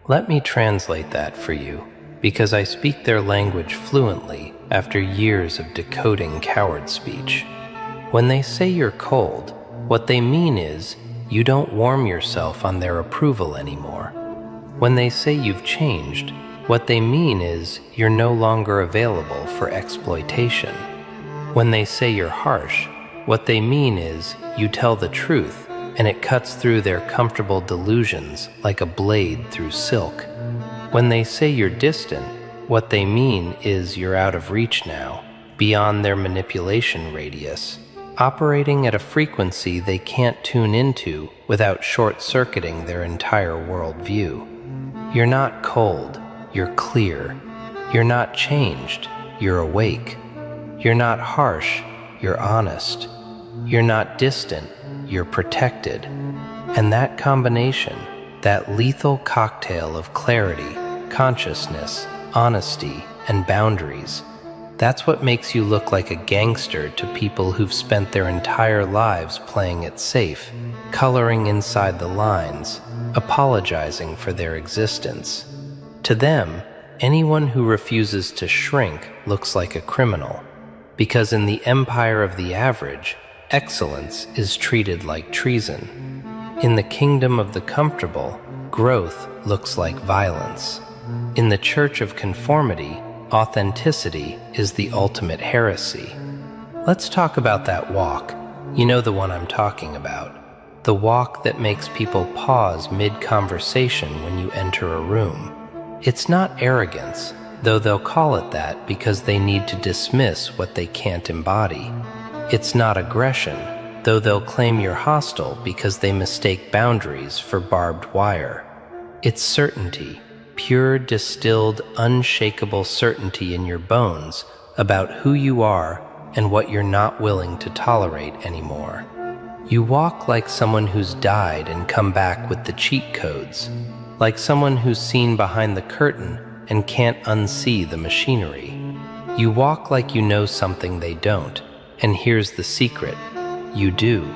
Let me translate that for you, because I speak their language fluently after years of decoding coward speech. When they say you're cold, what they mean is you don't warm yourself on their approval anymore. When they say you've changed, what they mean is you're no longer available for exploitation. When they say you're harsh, what they mean is you tell the truth and it cuts through their comfortable delusions like a blade through silk. When they say you're distant, what they mean is you're out of reach now, beyond their manipulation radius, operating at a frequency they can't tune into without short-circuiting their entire worldview. You're not cold, you're clear. You're not changed, you're awake. You're not harsh, you're honest. You're not distant, you're protected. And that combination, that lethal cocktail of clarity, consciousness, honesty, and boundaries, that's what makes you look like a gangster to people who've spent their entire lives playing it safe, coloring inside the lines, apologizing for their existence. To them, anyone who refuses to shrink looks like a criminal, because in the empire of the average, excellence is treated like treason. In the kingdom of the comfortable, growth looks like violence. In the church of conformity, authenticity is the ultimate heresy. Let's talk about that walk. You know the one I'm talking about. The walk that makes people pause mid-conversation when you enter a room. It's not arrogance, though they'll call it that because they need to dismiss what they can't embody. It's not aggression, though they'll claim you're hostile because they mistake boundaries for barbed wire. It's certainty, pure, distilled, unshakable certainty in your bones about who you are and what you're not willing to tolerate anymore. You walk like someone who's died and come back with the cheat codes, like someone who's seen behind the curtain and can't unsee the machinery. You walk like you know something they don't, and here's the secret: you do.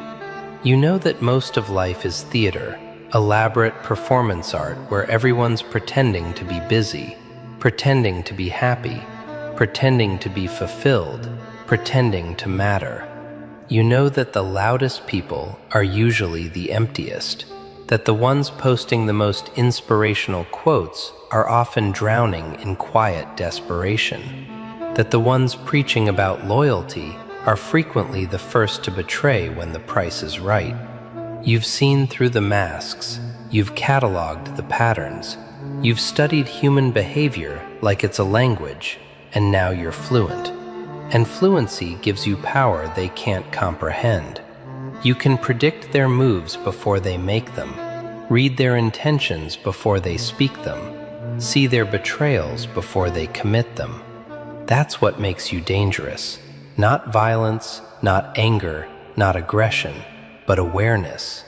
You know that most of life is theater, elaborate performance art where everyone's pretending to be busy, pretending to be happy, pretending to be fulfilled, pretending to matter. You know that the loudest people are usually the emptiest, that the ones posting the most inspirational quotes are often drowning in quiet desperation, that the ones preaching about loyalty are frequently the first to betray when the price is right. You've seen through the masks, you've cataloged the patterns, you've studied human behavior like it's a language, and now you're fluent. And fluency gives you power they can't comprehend. You can predict their moves before they make them, read their intentions before they speak them, see their betrayals before they commit them. That's what makes you dangerous. Not violence, not anger, not aggression, but awareness.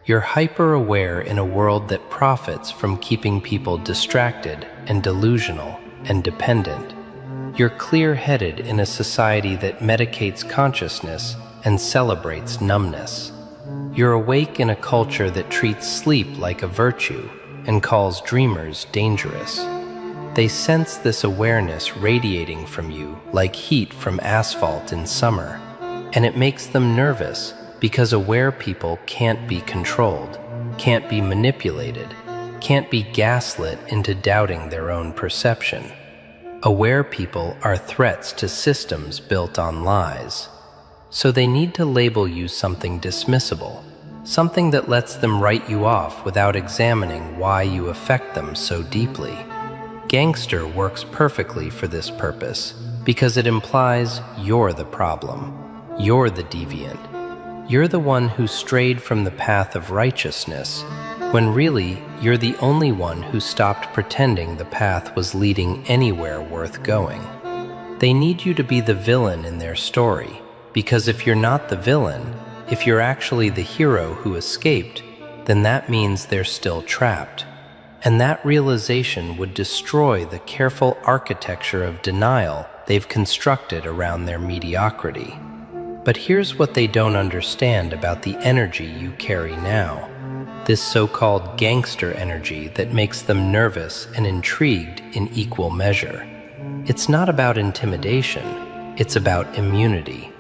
You're hyper-aware in a world that profits from keeping people distracted and delusional and dependent. You're clear-headed in a society that medicates consciousness and celebrates numbness. You're awake in a culture that treats sleep like a virtue and calls dreamers dangerous. They sense this awareness radiating from you like heat from asphalt in summer, and it makes them nervous because aware people can't be controlled, can't be manipulated, can't be gaslit into doubting their own perception. Aware people are threats to systems built on lies. So they need to label you something dismissible, something that lets them write you off without examining why you affect them so deeply. Gangster works perfectly for this purpose because it implies you're the problem, you're the deviant, you're the one who strayed from the path of righteousness, when really you're the only one who stopped pretending the path was leading anywhere worth going. They need you to be the villain in their story, because if you're not the villain, if you're actually the hero who escaped, then that means they're still trapped. And that realization would destroy the careful architecture of denial they've constructed around their mediocrity. But here's what they don't understand about the energy you carry now. This so-called gangster energy that makes them nervous and intrigued in equal measure. It's not about intimidation, it's about immunity.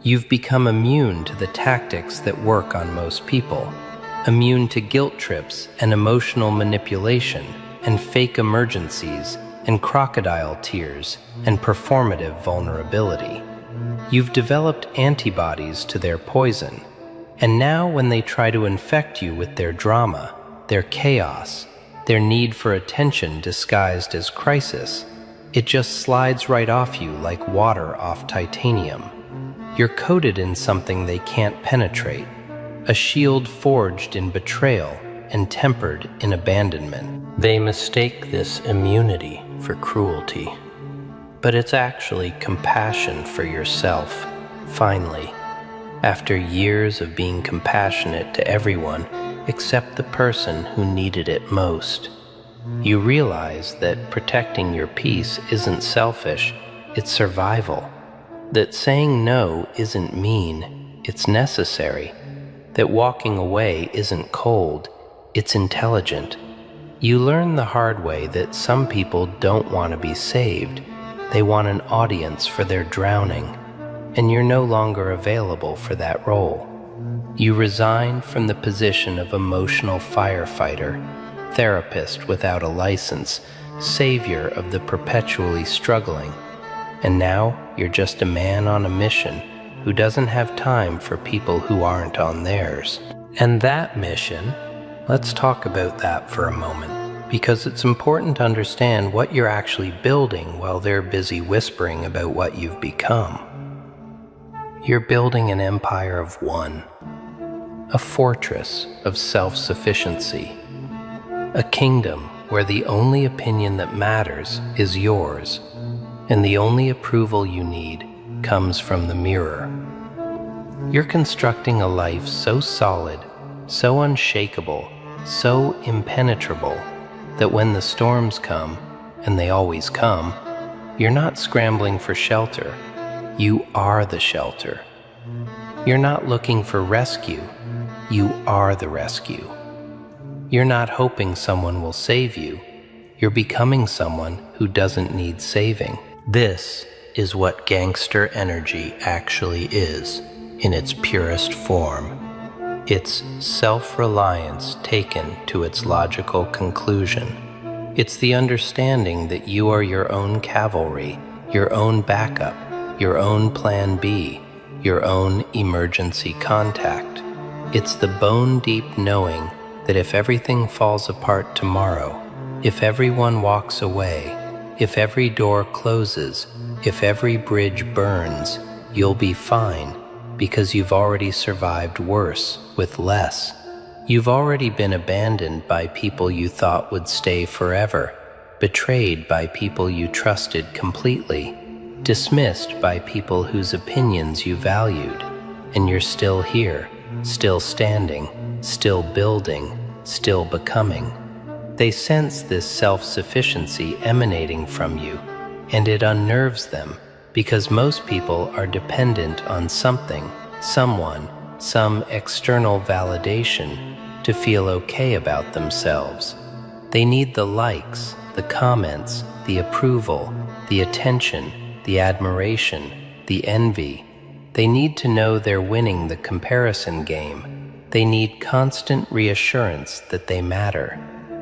You've become immune to the tactics that work on most people, immune to guilt trips and emotional manipulation and fake emergencies and crocodile tears and performative vulnerability. You've developed antibodies to their poison, and now when they try to infect you with their drama, their chaos, their need for attention disguised as crisis, it just slides right off you like water off titanium. You're coated in something they can't penetrate, a shield forged in betrayal and tempered in abandonment. They mistake this immunity for cruelty, but it's actually compassion for yourself. Finally, after years of being compassionate to everyone except the person who needed it most, you realize that protecting your peace isn't selfish, it's survival. That saying no isn't mean, it's necessary. That walking away isn't cold, it's intelligent. You learn the hard way that some people don't want to be saved. They want an audience for their drowning, and you're no longer available for that role. You resign from the position of emotional firefighter, therapist without a license, savior of the perpetually struggling. And now you're just a man on a mission who doesn't have time for people who aren't on theirs. And that mission, let's talk about that for a moment, because it's important to understand what you're actually building while they're busy whispering about what you've become. You're building an empire of one, a fortress of self-sufficiency, a kingdom where the only opinion that matters is yours, and the only approval you need comes from the mirror. You're constructing a life so solid, so unshakable, so impenetrable, that when the storms come, and they always come, you're not scrambling for shelter. You are the shelter. You're not looking for rescue. You are the rescue. You're not hoping someone will save you. You're becoming someone who doesn't need saving. This is what gangster energy actually is, in its purest form. It's self-reliance taken to its logical conclusion. It's the understanding that you are your own cavalry, your own backup, your own plan B, your own emergency contact. It's the bone-deep knowing that if everything falls apart tomorrow, if everyone walks away, if every door closes, if every bridge burns, you'll be fine, because you've already survived worse with less. You've already been abandoned by people you thought would stay forever, betrayed by people you trusted completely, dismissed by people whose opinions you valued, and you're still here, still standing, still building, still becoming. They sense this self-sufficiency emanating from you, and it unnerves them, because most people are dependent on something, someone, some external validation to feel okay about themselves. They need the likes, the comments, the approval, the attention, the admiration, the envy. They need to know they're winning the comparison game. They need constant reassurance that they matter.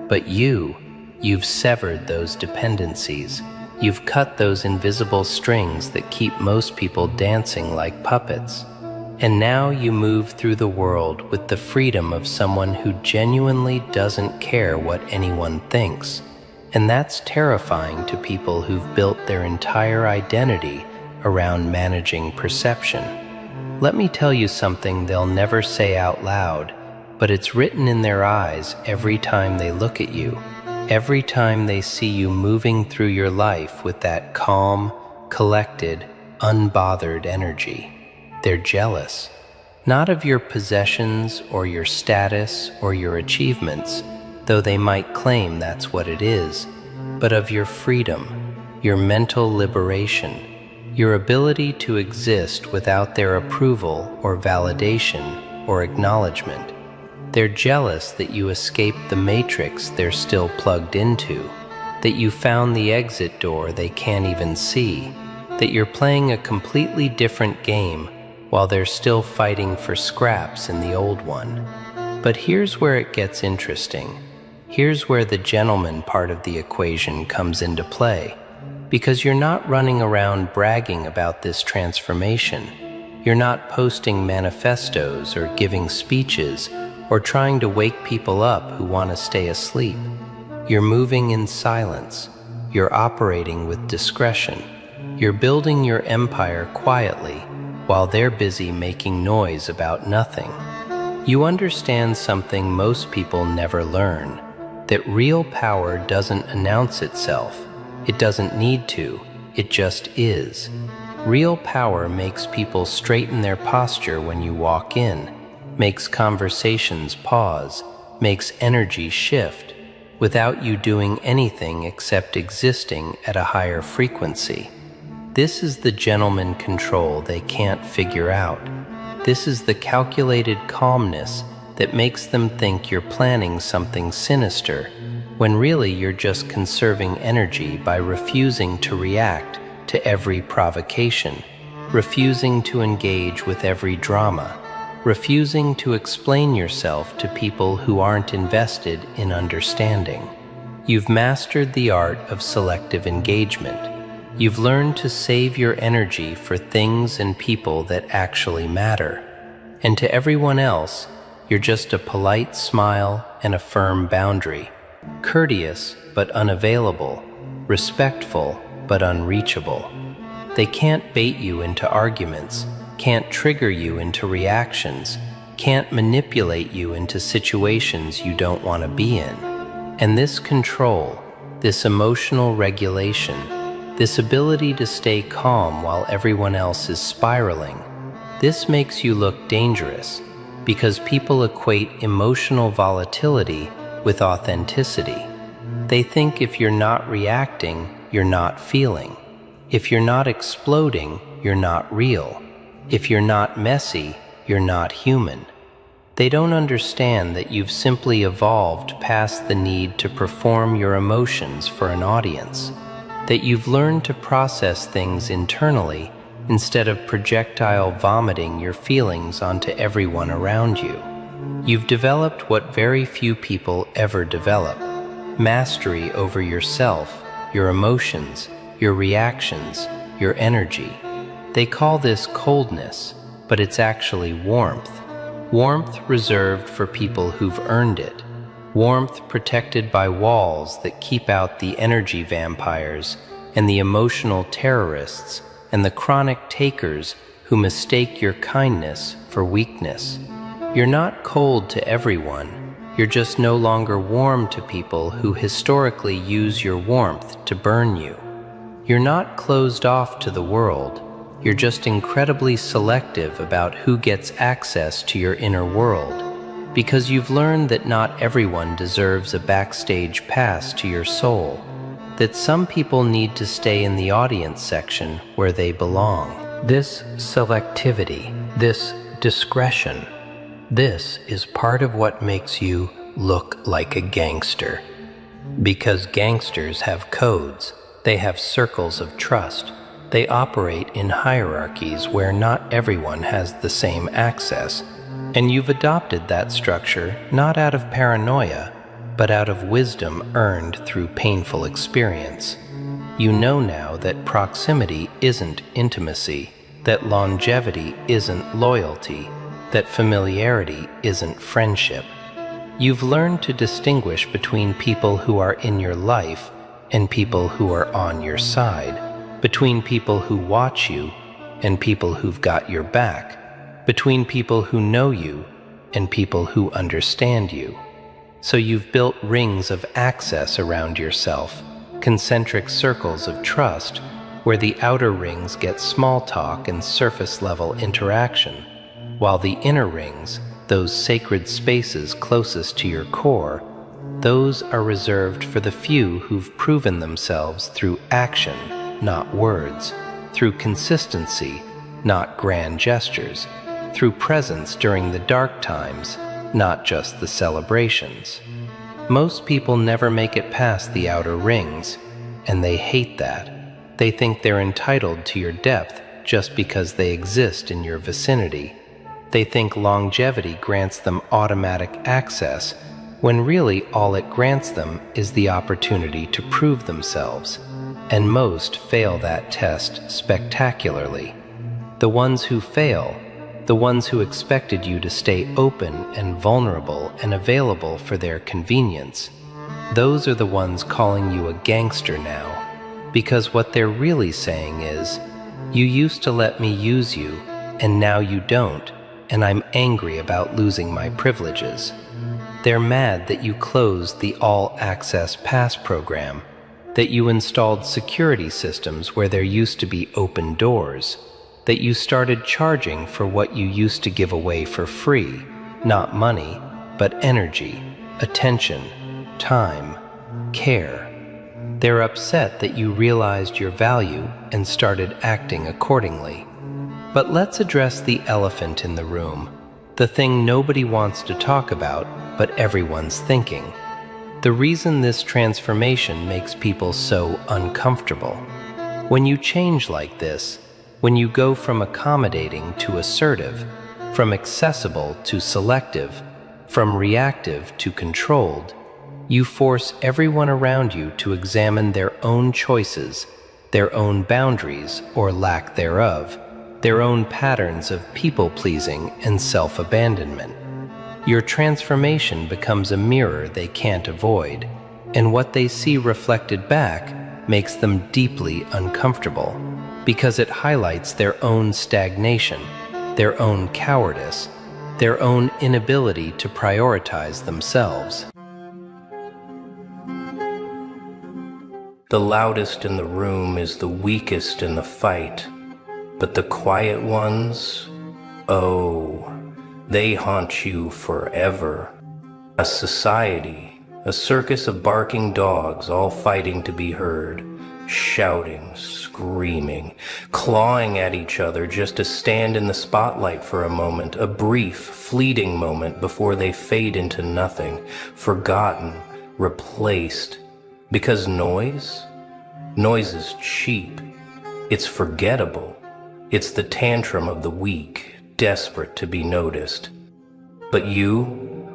But you've severed those dependencies. You've cut those invisible strings that keep most people dancing like puppets. And now you move through the world with the freedom of someone who genuinely doesn't care what anyone thinks. And that's terrifying to people who've built their entire identity around managing perception. Let me tell you something they'll never say out loud, but it's written in their eyes every time they look at you, every time they see you moving through your life with that calm, collected, unbothered energy. They're jealous, not of your possessions or your status or your achievements, though they might claim that's what it is, but of your freedom, your mental liberation, your ability to exist without their approval or validation or acknowledgement. They're jealous that you escaped the matrix they're still plugged into, that you found the exit door they can't even see, that you're playing a completely different game while they're still fighting for scraps in the old one. But here's where it gets interesting. Here's where the gentleman part of the equation comes into play, because you're not running around bragging about this transformation. You're not posting manifestos or giving speeches or trying to wake people up who want to stay asleep. You're moving in silence. You're operating with discretion. You're building your empire quietly while they're busy making noise about nothing. You understand something most people never learn, that real power doesn't announce itself. It doesn't need to. It just is. Real power makes people straighten their posture when you walk in, makes conversations pause, makes energy shift, without you doing anything except existing at a higher frequency. This is the gentleman control they can't figure out. This is the calculated calmness that makes them think you're planning something sinister, when really you're just conserving energy by refusing to react to every provocation, refusing to engage with every drama, refusing to explain yourself to people who aren't invested in understanding. You've mastered the art of selective engagement. You've learned to save your energy for things and people that actually matter. And to everyone else, you're just a polite smile and a firm boundary, courteous but unavailable, respectful but unreachable. They can't bait you into arguments, can't trigger you into reactions, can't manipulate you into situations you don't want to be in. And this control, this emotional regulation, this ability to stay calm while everyone else is spiraling, this makes you look dangerous, because people equate emotional volatility with authenticity. They think if you're not reacting, you're not feeling. If you're not exploding, you're not real. If you're not messy, you're not human. They don't understand that you've simply evolved past the need to perform your emotions for an audience, that you've learned to process things internally instead of projectile vomiting your feelings onto everyone around you. You've developed what very few people ever develop: mastery over yourself, your emotions, your reactions, your energy. They call this coldness, but it's actually warmth. Warmth reserved for people who've earned it. Warmth protected by walls that keep out the energy vampires and the emotional terrorists and the chronic takers who mistake your kindness for weakness. You're not cold to everyone. You're just no longer warm to people who historically use your warmth to burn you. You're not closed off to the world. You're just incredibly selective about who gets access to your inner world, because you've learned that not everyone deserves a backstage pass to your soul, that some people need to stay in the audience section where they belong. This selectivity, this discretion, this is part of what makes you look like a gangster. Because gangsters have codes, they have circles of trust. They operate in hierarchies where not everyone has the same access, and you've adopted that structure not out of paranoia, but out of wisdom earned through painful experience. You know now that proximity isn't intimacy, that longevity isn't loyalty, that familiarity isn't friendship. You've learned to distinguish between people who are in your life and people who are on your side, between people who watch you and people who've got your back, between people who know you and people who understand you. So you've built rings of access around yourself, concentric circles of trust, where the outer rings get small talk and surface-level interaction, while the inner rings, those sacred spaces closest to your core, those are reserved for the few who've proven themselves through action, not words, through consistency, not grand gestures, through presence during the dark times, not just the celebrations. Most people never make it past the outer rings, and they hate that. They think they're entitled to your depth just because they exist in your vicinity. They think longevity grants them automatic access, when really all it grants them is the opportunity to prove themselves, and most fail that test spectacularly. The ones who fail, the ones who expected you to stay open and vulnerable and available for their convenience, those are the ones calling you a gangster now, because what they're really saying is, you used to let me use you, and now you don't, and I'm angry about losing my privileges. They're mad that you closed the All-Access Pass program, that you installed security systems where there used to be open doors, that you started charging for what you used to give away for free, not money, but energy, attention, time, care. They're upset that you realized your value and started acting accordingly. But let's address the elephant in the room, the thing nobody wants to talk about, but everyone's thinking. The reason this transformation makes people so uncomfortable. When you change like this, when you go from accommodating to assertive, from accessible to selective, from reactive to controlled, you force everyone around you to examine their own choices, their own boundaries or lack thereof, their own patterns of people-pleasing and self-abandonment. Your transformation becomes a mirror they can't avoid, and what they see reflected back makes them deeply uncomfortable, because it highlights their own stagnation, their own cowardice, their own inability to prioritize themselves. The loudest in the room is the weakest in the fight, but the quiet ones, oh, they haunt you forever. A society, a circus of barking dogs, all fighting to be heard, shouting, screaming, clawing at each other just to stand in the spotlight for a moment, a brief, fleeting moment before they fade into nothing, forgotten, replaced. Because noise is cheap. It's forgettable. It's the tantrum of the weak, desperate to be noticed. But you?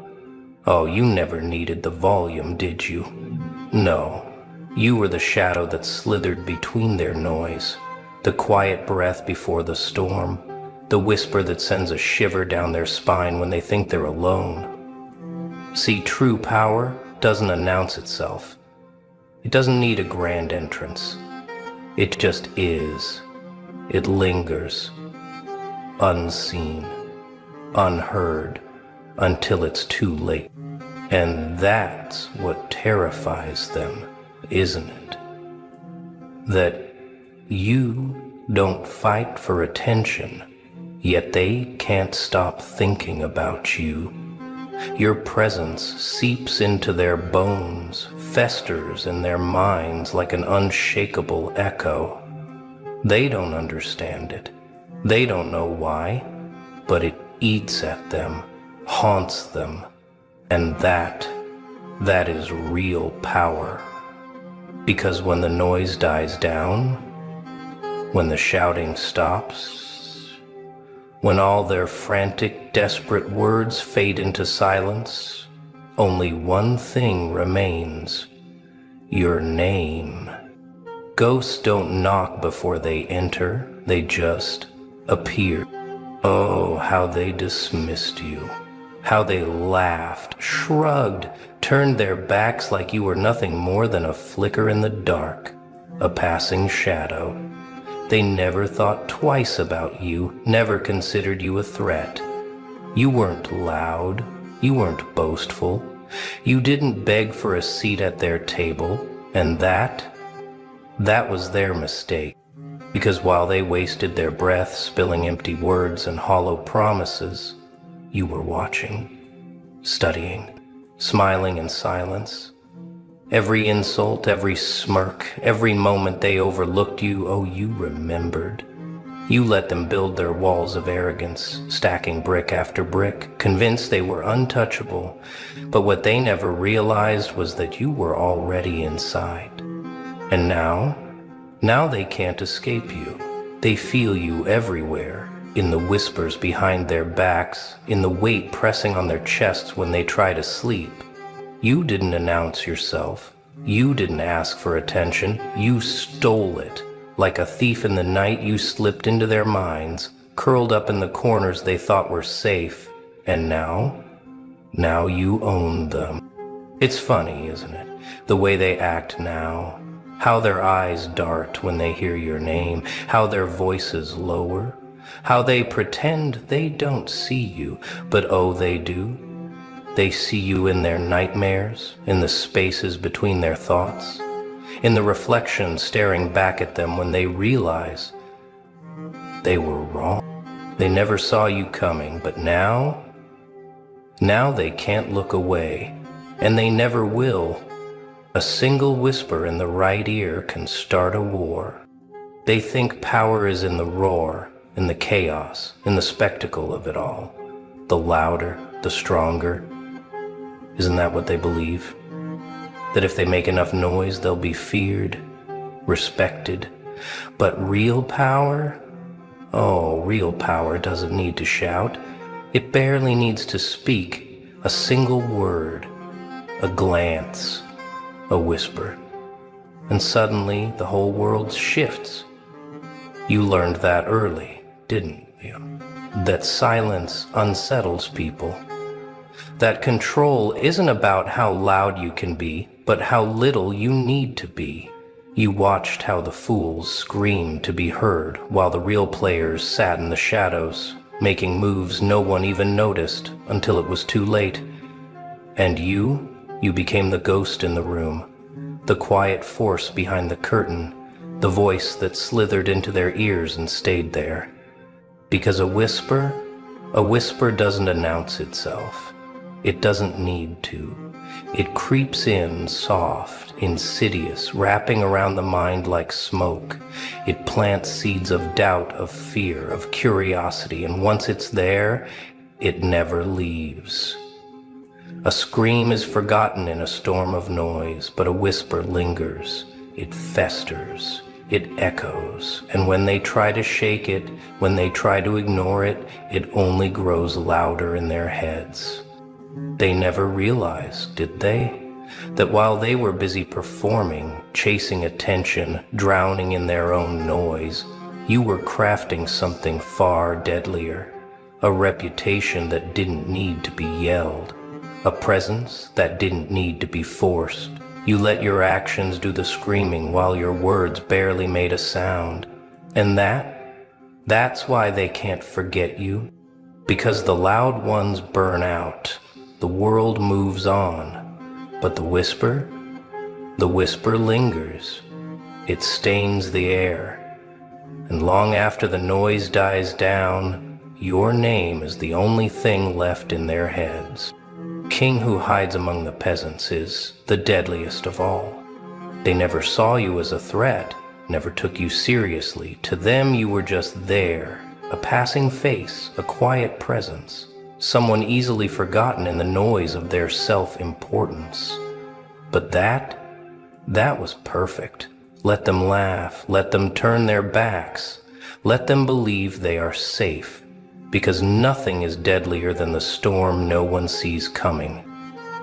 Oh, you never needed the volume, did you? No. You were the shadow that slithered between their noise, the quiet breath before the storm, the whisper that sends a shiver down their spine when they think they're alone. See, true power doesn't announce itself. It doesn't need a grand entrance. It just is. It lingers, unseen, unheard, until it's too late. And that's what terrifies them, isn't it? That you don't fight for attention, yet they can't stop thinking about you. Your presence seeps into their bones, festers in their minds like an unshakable echo. They don't understand it. They don't know why, but it eats at them, haunts them, and that is real power. Because when the noise dies down, when the shouting stops, when all their frantic, desperate words fade into silence, only one thing remains: your name. Ghosts don't knock before they enter, they just appear. Oh, how they dismissed you. How they laughed, shrugged, turned their backs like you were nothing more than a flicker in the dark, a passing shadow. They never thought twice about you, never considered you a threat. You weren't loud, you weren't boastful, you didn't beg for a seat at their table, and that was their mistake. Because while they wasted their breath spilling empty words and hollow promises, you were watching, studying, smiling in silence. Every insult, every smirk, every moment they overlooked you, oh, you remembered. You let them build their walls of arrogance, stacking brick after brick, convinced they were untouchable. But what they never realized was that you were already inside. And now they can't escape you. They feel you everywhere, in the whispers behind their backs, in the weight pressing on their chests when they try to sleep. You didn't announce yourself. You didn't ask for attention. You stole it. Like a thief in the night, you slipped into their minds, curled up in the corners they thought were safe. And now you own them. It's funny, isn't it? The way they act now. How their eyes dart when they hear your name. How their voices lower. How they pretend they don't see you, but oh, they do. They see you in their nightmares, in the spaces between their thoughts, in the reflection staring back at them when they realize they were wrong. They never saw you coming, but now they can't look away, and they never will. A single whisper in the right ear can start a war. They think power is in the roar, in the chaos, in the spectacle of it all. The louder, the stronger. Isn't that what they believe? That if they make enough noise, they'll be feared, respected. But real power? Oh, real power doesn't need to shout. It barely needs to speak a single word, a glance, a whisper. And suddenly the whole world shifts. You learned that early, didn't you? That silence unsettles people. That control isn't about how loud you can be, but how little you need to be. You watched how the fools screamed to be heard while the real players sat in the shadows, making moves no one even noticed until it was too late. And you became the ghost in the room, the quiet force behind the curtain, the voice that slithered into their ears and stayed there. Because a whisper doesn't announce itself. It doesn't need to. It creeps in soft, insidious, wrapping around the mind like smoke. It plants seeds of doubt, of fear, of curiosity, and once it's there, it never leaves. A scream is forgotten in a storm of noise, but a whisper lingers. It festers. It echoes. And when they try to shake it, when they try to ignore it, it only grows louder in their heads. They never realized, did they? That while they were busy performing, chasing attention, drowning in their own noise, you were crafting something far deadlier. A reputation that didn't need to be yelled. A presence that didn't need to be forced. You let your actions do the screaming while your words barely made a sound. And that's why they can't forget you. Because the loud ones burn out. The world moves on. But the whisper lingers. It stains the air. And long after the noise dies down, your name is the only thing left in their heads. King who hides among the peasants is the deadliest of all. They never saw you as a threat, never took you seriously. To them you were just there, a passing face, a quiet presence, someone easily forgotten in the noise of their self-importance. But that was perfect. Let them laugh, let them turn their backs, let them believe they are safe. Because nothing is deadlier than the storm no one sees coming.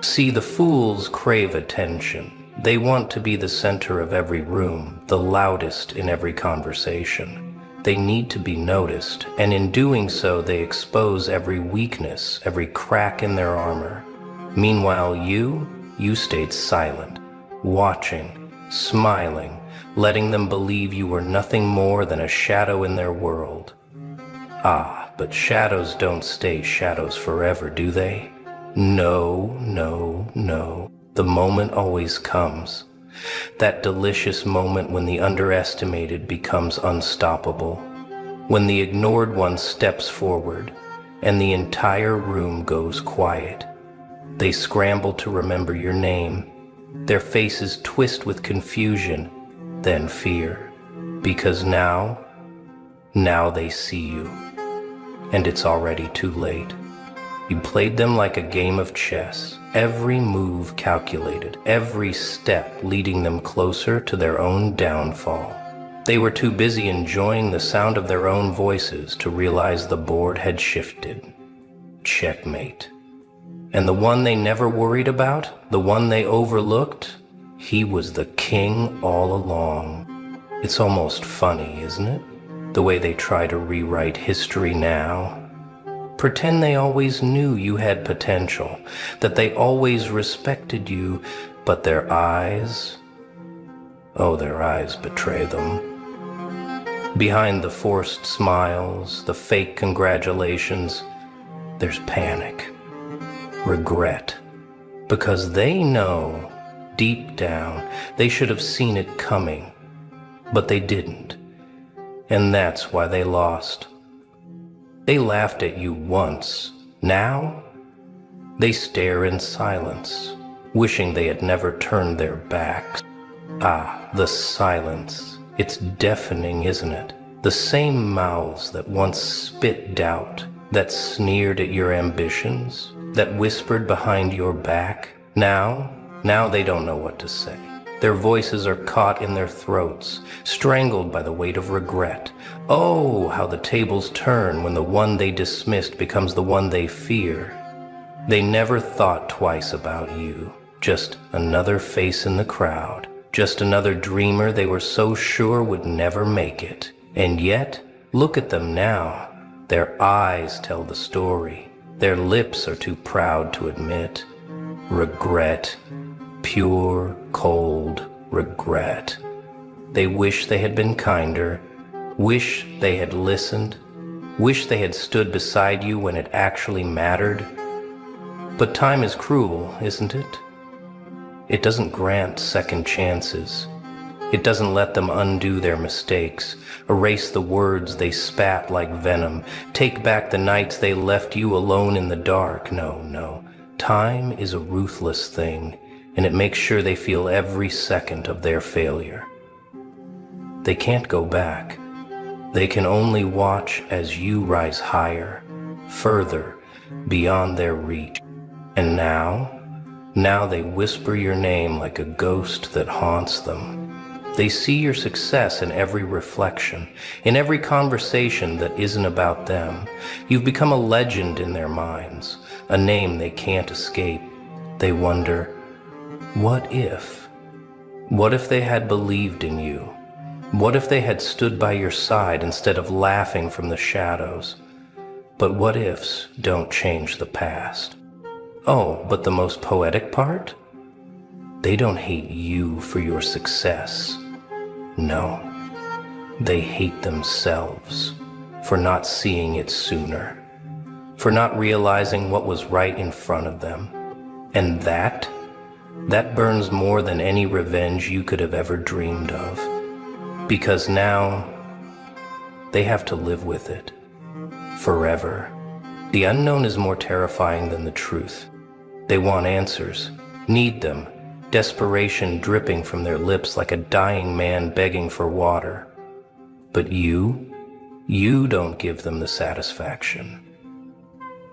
See, the fools crave attention. They want to be the center of every room, the loudest in every conversation. They need to be noticed, and in doing so they expose every weakness, every crack in their armor. Meanwhile, you stayed silent, watching, smiling, letting them believe you were nothing more than a shadow in their world. But shadows don't stay shadows forever, do they? No. The moment always comes. That delicious moment when the underestimated becomes unstoppable. When the ignored one steps forward and the entire room goes quiet. They scramble to remember your name. Their faces twist with confusion, then fear. Because now they see you. And it's already too late. You played them like a game of chess, every move calculated, every step leading them closer to their own downfall. They were too busy enjoying the sound of their own voices to realize the board had shifted. Checkmate. And the one they never worried about, the one they overlooked, he was the king all along. It's almost funny, isn't it? The way they try to rewrite history now. Pretend they always knew you had potential, that they always respected you, but their eyes, oh, their eyes betray them. Behind the forced smiles, the fake congratulations, there's panic, regret, because they know, deep down, they should have seen it coming, but they didn't, and that's why they lost. They laughed at you once. Now, they stare in silence, wishing they had never turned their backs. Ah, the silence. It's deafening, isn't it? The same mouths that once spit doubt, that sneered at your ambitions, that whispered behind your back. Now they don't know what to say. Their voices are caught in their throats, strangled by the weight of regret. Oh, how the tables turn when the one they dismissed becomes the one they fear. They never thought twice about you. Just another face in the crowd. Just another dreamer they were so sure would never make it. And yet, look at them now. Their eyes tell the story. Their lips are too proud to admit. Regret. Pure, cold regret. They wish they had been kinder, wish they had listened, wish they had stood beside you when it actually mattered. But time is cruel, isn't it? It doesn't grant second chances. It doesn't let them undo their mistakes, erase the words they spat like venom, take back the nights they left you alone in the dark. No. Time is a ruthless thing, and it makes sure they feel every second of their failure. They can't go back. They can only watch as you rise higher, further, beyond their reach. And now they whisper your name like a ghost that haunts them. They see your success in every reflection, in every conversation that isn't about them. You've become a legend in their minds, a name they can't escape. They wonder, what if? What if they had believed in you? What if they had stood by your side instead of laughing from the shadows? But what ifs don't change the past. Oh, but the most poetic part? They don't hate you for your success. No, they hate themselves for not seeing it sooner, for not realizing what was right in front of them. And that burns more than any revenge you could have ever dreamed of. Because now, they have to live with it. Forever. The unknown is more terrifying than the truth. They want answers, need them, desperation dripping from their lips like a dying man begging for water. But you don't give them the satisfaction.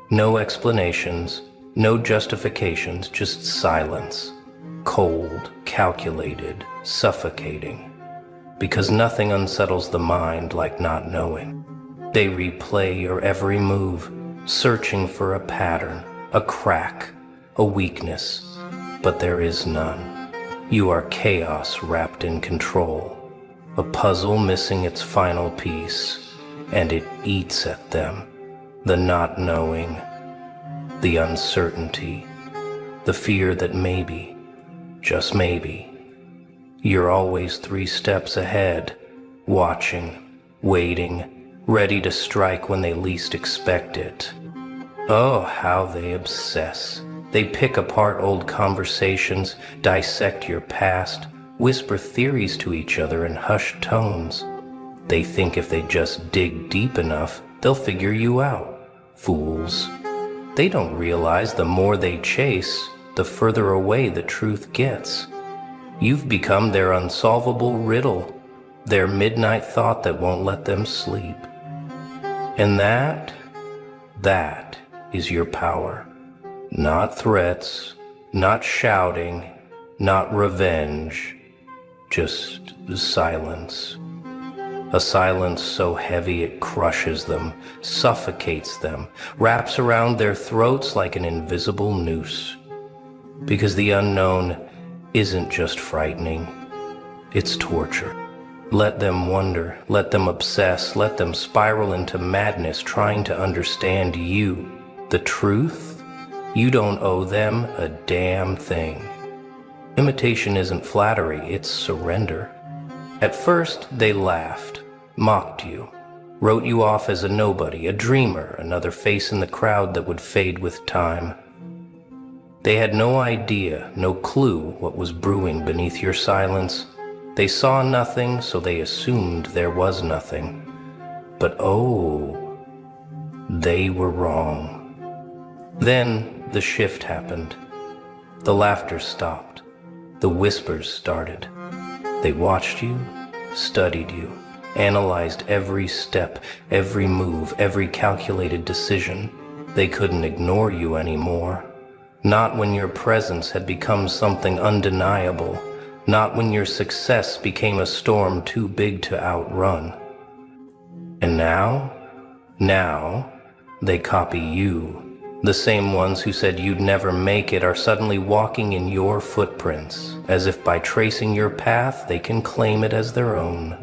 No explanations, no justifications, just silence. Cold, calculated, suffocating. Because nothing unsettles the mind like not knowing. They replay your every move, searching for a pattern, a crack, a weakness, but there is none. You are chaos wrapped in control, a puzzle missing its final piece, and it eats at them, the not knowing, the uncertainty, the fear that maybe, just maybe, you're always 3 steps ahead, watching, waiting, ready to strike when they least expect it. Oh, how they obsess. They pick apart old conversations, dissect your past, whisper theories to each other in hushed tones. They think if they just dig deep enough, they'll figure you out. Fools. They don't realize the more they chase, the further away the truth gets. You've become their unsolvable riddle, their midnight thought that won't let them sleep. And that is your power. Not threats, not shouting, not revenge, just silence. A silence so heavy it crushes them, suffocates them, wraps around their throats like an invisible noose. Because the unknown isn't just frightening, it's torture. Let them wonder, let them obsess, let them spiral into madness trying to understand you. The truth? You don't owe them a damn thing. Imitation isn't flattery, it's surrender. At first, they laughed, mocked you, wrote you off as a nobody, a dreamer, another face in the crowd that would fade with time. They had no idea, no clue what was brewing beneath your silence. They saw nothing, so they assumed there was nothing. But oh, they were wrong. Then the shift happened. The laughter stopped. The whispers started. They watched you, studied you, analyzed every step, every move, every calculated decision. They couldn't ignore you anymore. Not when your presence had become something undeniable. Not when your success became a storm too big to outrun. And now, they copy you. The same ones who said you'd never make it are suddenly walking in your footprints, as if by tracing your path they can claim it as their own.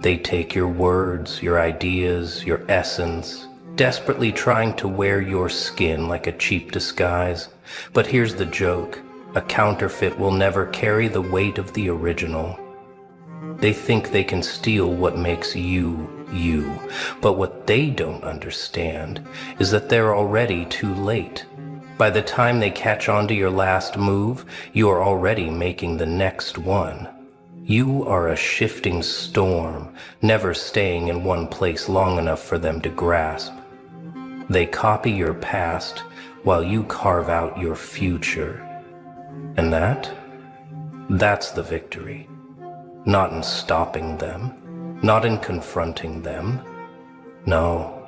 They take your words, your ideas, your essence, desperately trying to wear your skin like a cheap disguise. But here's the joke. A counterfeit will never carry the weight of the original. They think they can steal what makes you, you. But what they don't understand is that they're already too late. By the time they catch on to your last move, you are already making the next one. You are a shifting storm, never staying in one place long enough for them to grasp. They copy your past while you carve out your future. And that's the victory. Not in stopping them, not in confronting them. No,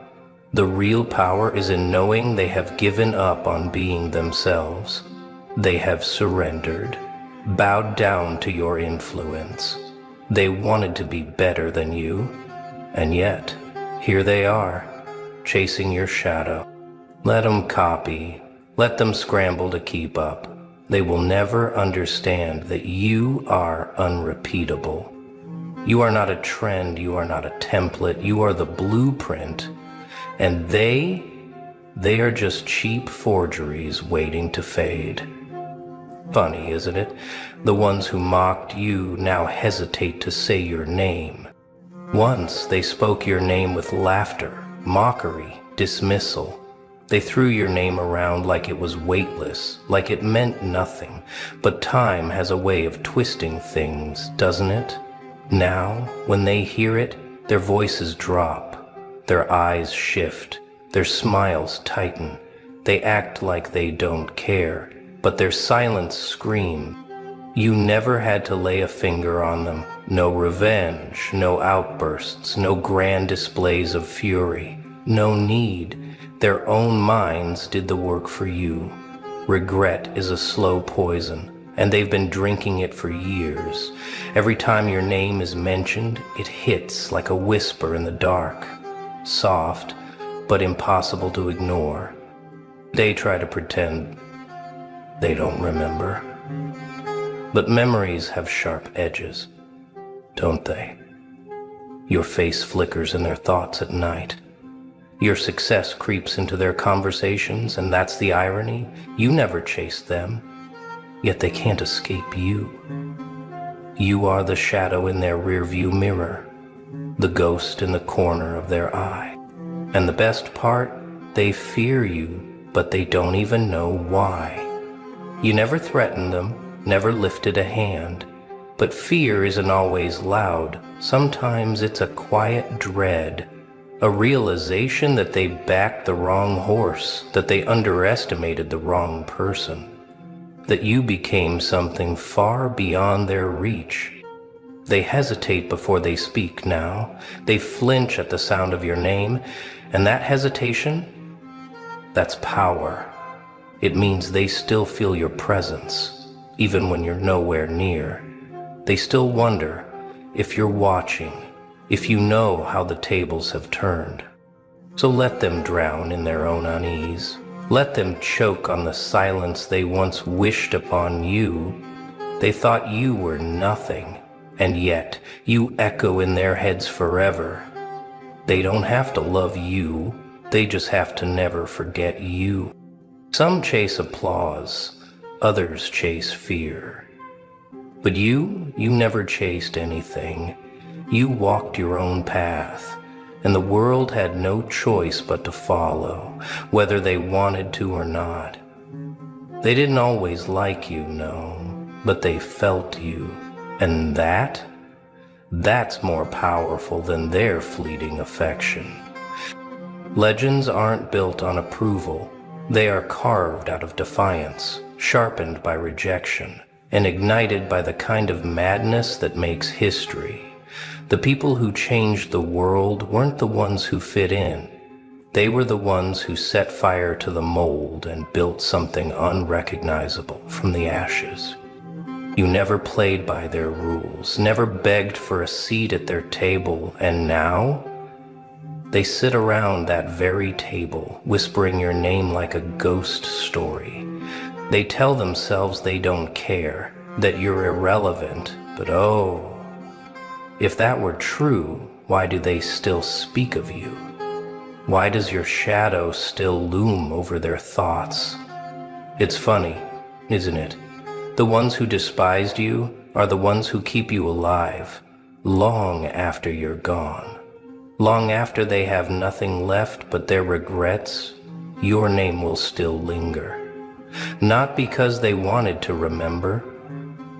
the real power is in knowing they have given up on being themselves. They have surrendered, bowed down to your influence. They wanted to be better than you, and yet, here they are, chasing your shadow. Let them copy, let them scramble to keep up. They will never understand that you are unrepeatable. You are not a trend, you are not a template, you are the blueprint. And they are just cheap forgeries waiting to fade. Funny, isn't it? The ones who mocked you now hesitate to say your name. Once they spoke your name with laughter, mockery, dismissal. They threw your name around like it was weightless, like it meant nothing. But time has a way of twisting things, doesn't it? Now, when they hear it, their voices drop, their eyes shift, their smiles tighten. They act like they don't care, but their silence screams. You never had to lay a finger on them. No revenge, no outbursts, no grand displays of fury. No need. Their own minds did the work for you. Regret is a slow poison, and they've been drinking it for years. Every time your name is mentioned, it hits like a whisper in the dark. Soft, but impossible to ignore. They try to pretend they don't remember. But memories have sharp edges, don't they? Your face flickers in their thoughts at night. Your success creeps into their conversations, and that's the irony. You never chased them, yet they can't escape you. You are the shadow in their rearview mirror, the ghost in the corner of their eye. And the best part, they fear you, but they don't even know why. You never threatened them, never lifted a hand. But fear isn't always loud. Sometimes it's a quiet dread. A realization that they backed the wrong horse, that they underestimated the wrong person, that you became something far beyond their reach. They hesitate before they speak now. They flinch at the sound of your name, and that hesitation, that's power. It means they still feel your presence, even when you're nowhere near. They still wonder if you're watching, if you know how the tables have turned. So let them drown in their own unease. Let them choke on the silence they once wished upon you. They thought you were nothing, and yet you echo in their heads forever. They don't have to love you, they just have to never forget you. Some chase applause, others chase fear. But you never chased anything. You walked your own path, and the world had no choice but to follow, whether they wanted to or not. They didn't always like you, no, but they felt you, and that's more powerful than their fleeting affection. Legends aren't built on approval. They are carved out of defiance, sharpened by rejection, and ignited by the kind of madness that makes history. The people who changed the world weren't the ones who fit in. They were the ones who set fire to the mold and built something unrecognizable from the ashes. You never played by their rules, never begged for a seat at their table, and now they sit around that very table, whispering your name like a ghost story. They tell themselves they don't care, that you're irrelevant, but oh, if that were true, why do they still speak of you? Why does your shadow still loom over their thoughts? It's funny, isn't it? The ones who despised you are the ones who keep you alive, long after you're gone. Long after they have nothing left but their regrets, your name will still linger. Not because they wanted to remember,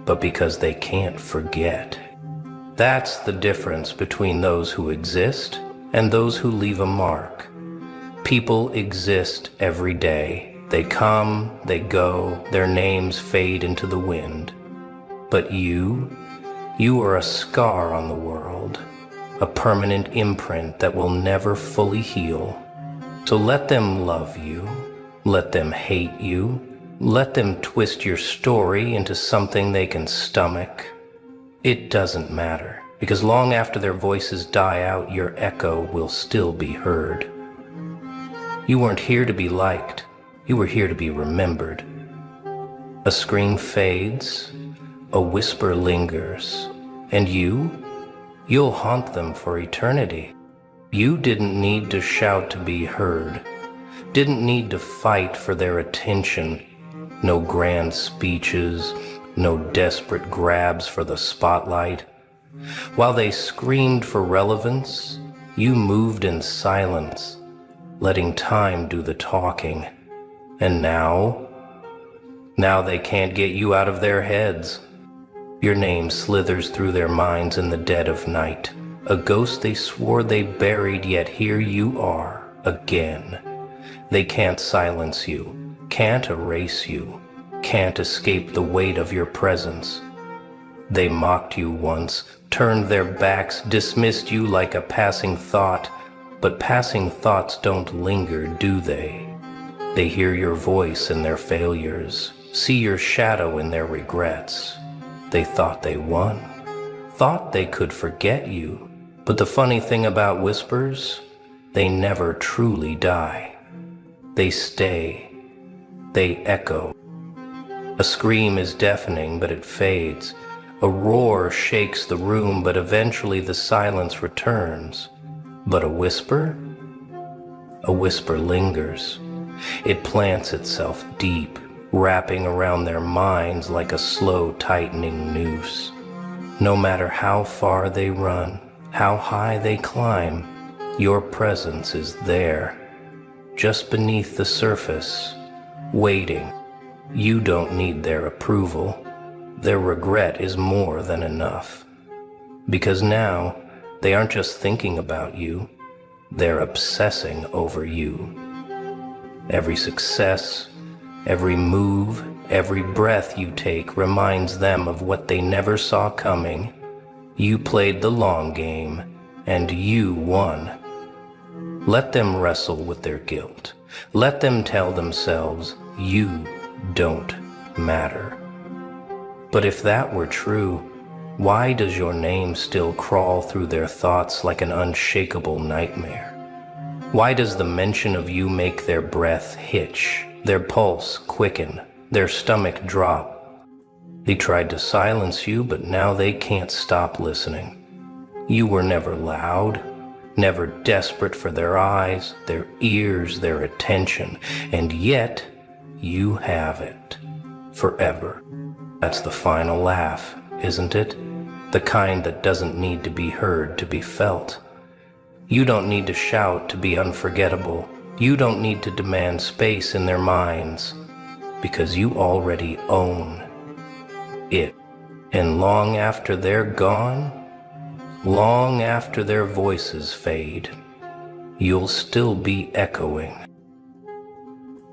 but because they can't forget. That's the difference between those who exist and those who leave a mark. People exist every day. They come, they go, their names fade into the wind. But you are a scar on the world, a permanent imprint that will never fully heal. So let them love you, let them hate you, let them twist your story into something they can stomach. It doesn't matter, because long after their voices die out, your echo will still be heard. You weren't here to be liked. You were here to be remembered. A scream fades, a whisper lingers, and you'll haunt them for eternity. You didn't need to shout to be heard, didn't need to fight for their attention. No grand speeches, no desperate grabs for the spotlight. While they screamed for relevance, you moved in silence, letting time do the talking. And now they can't get you out of their heads. Your name slithers through their minds in the dead of night, a ghost they swore they buried, yet here you are again. They can't silence you, can't erase you, can't escape the weight of your presence. They mocked you once, turned their backs, dismissed you like a passing thought, but passing thoughts don't linger, do they? They hear your voice in their failures, see your shadow in their regrets. They thought they won, thought they could forget you. But the funny thing about whispers, they never truly die. They stay, they echo. A scream is deafening, but it fades. A roar shakes the room, but eventually the silence returns. But a whisper lingers. It plants itself deep, wrapping around their minds like a slow tightening noose. No matter how far they run, how high they climb, your presence is there, just beneath the surface, waiting. You don't need their approval. Their regret is more than enough. Because now, they aren't just thinking about you, they're obsessing over you. Every success, every move, every breath you take reminds them of what they never saw coming. You played the long game, and you won. Let them wrestle with their guilt. Let them tell themselves, you don't matter. But if that were true, Why does your name still crawl through their thoughts like an unshakable nightmare? Why does the mention of you make their breath hitch, their pulse quicken, their stomach drop? They tried to silence you, but now they can't stop listening. You were never loud, never desperate for their eyes, their ears, their attention, and yet you have it forever. That's the final laugh, isn't it? The kind that doesn't need to be heard to be felt. You don't need to shout to be unforgettable. You don't need to demand space in their minds, because you already own it. And long after they're gone, long after their voices fade, you'll still be echoing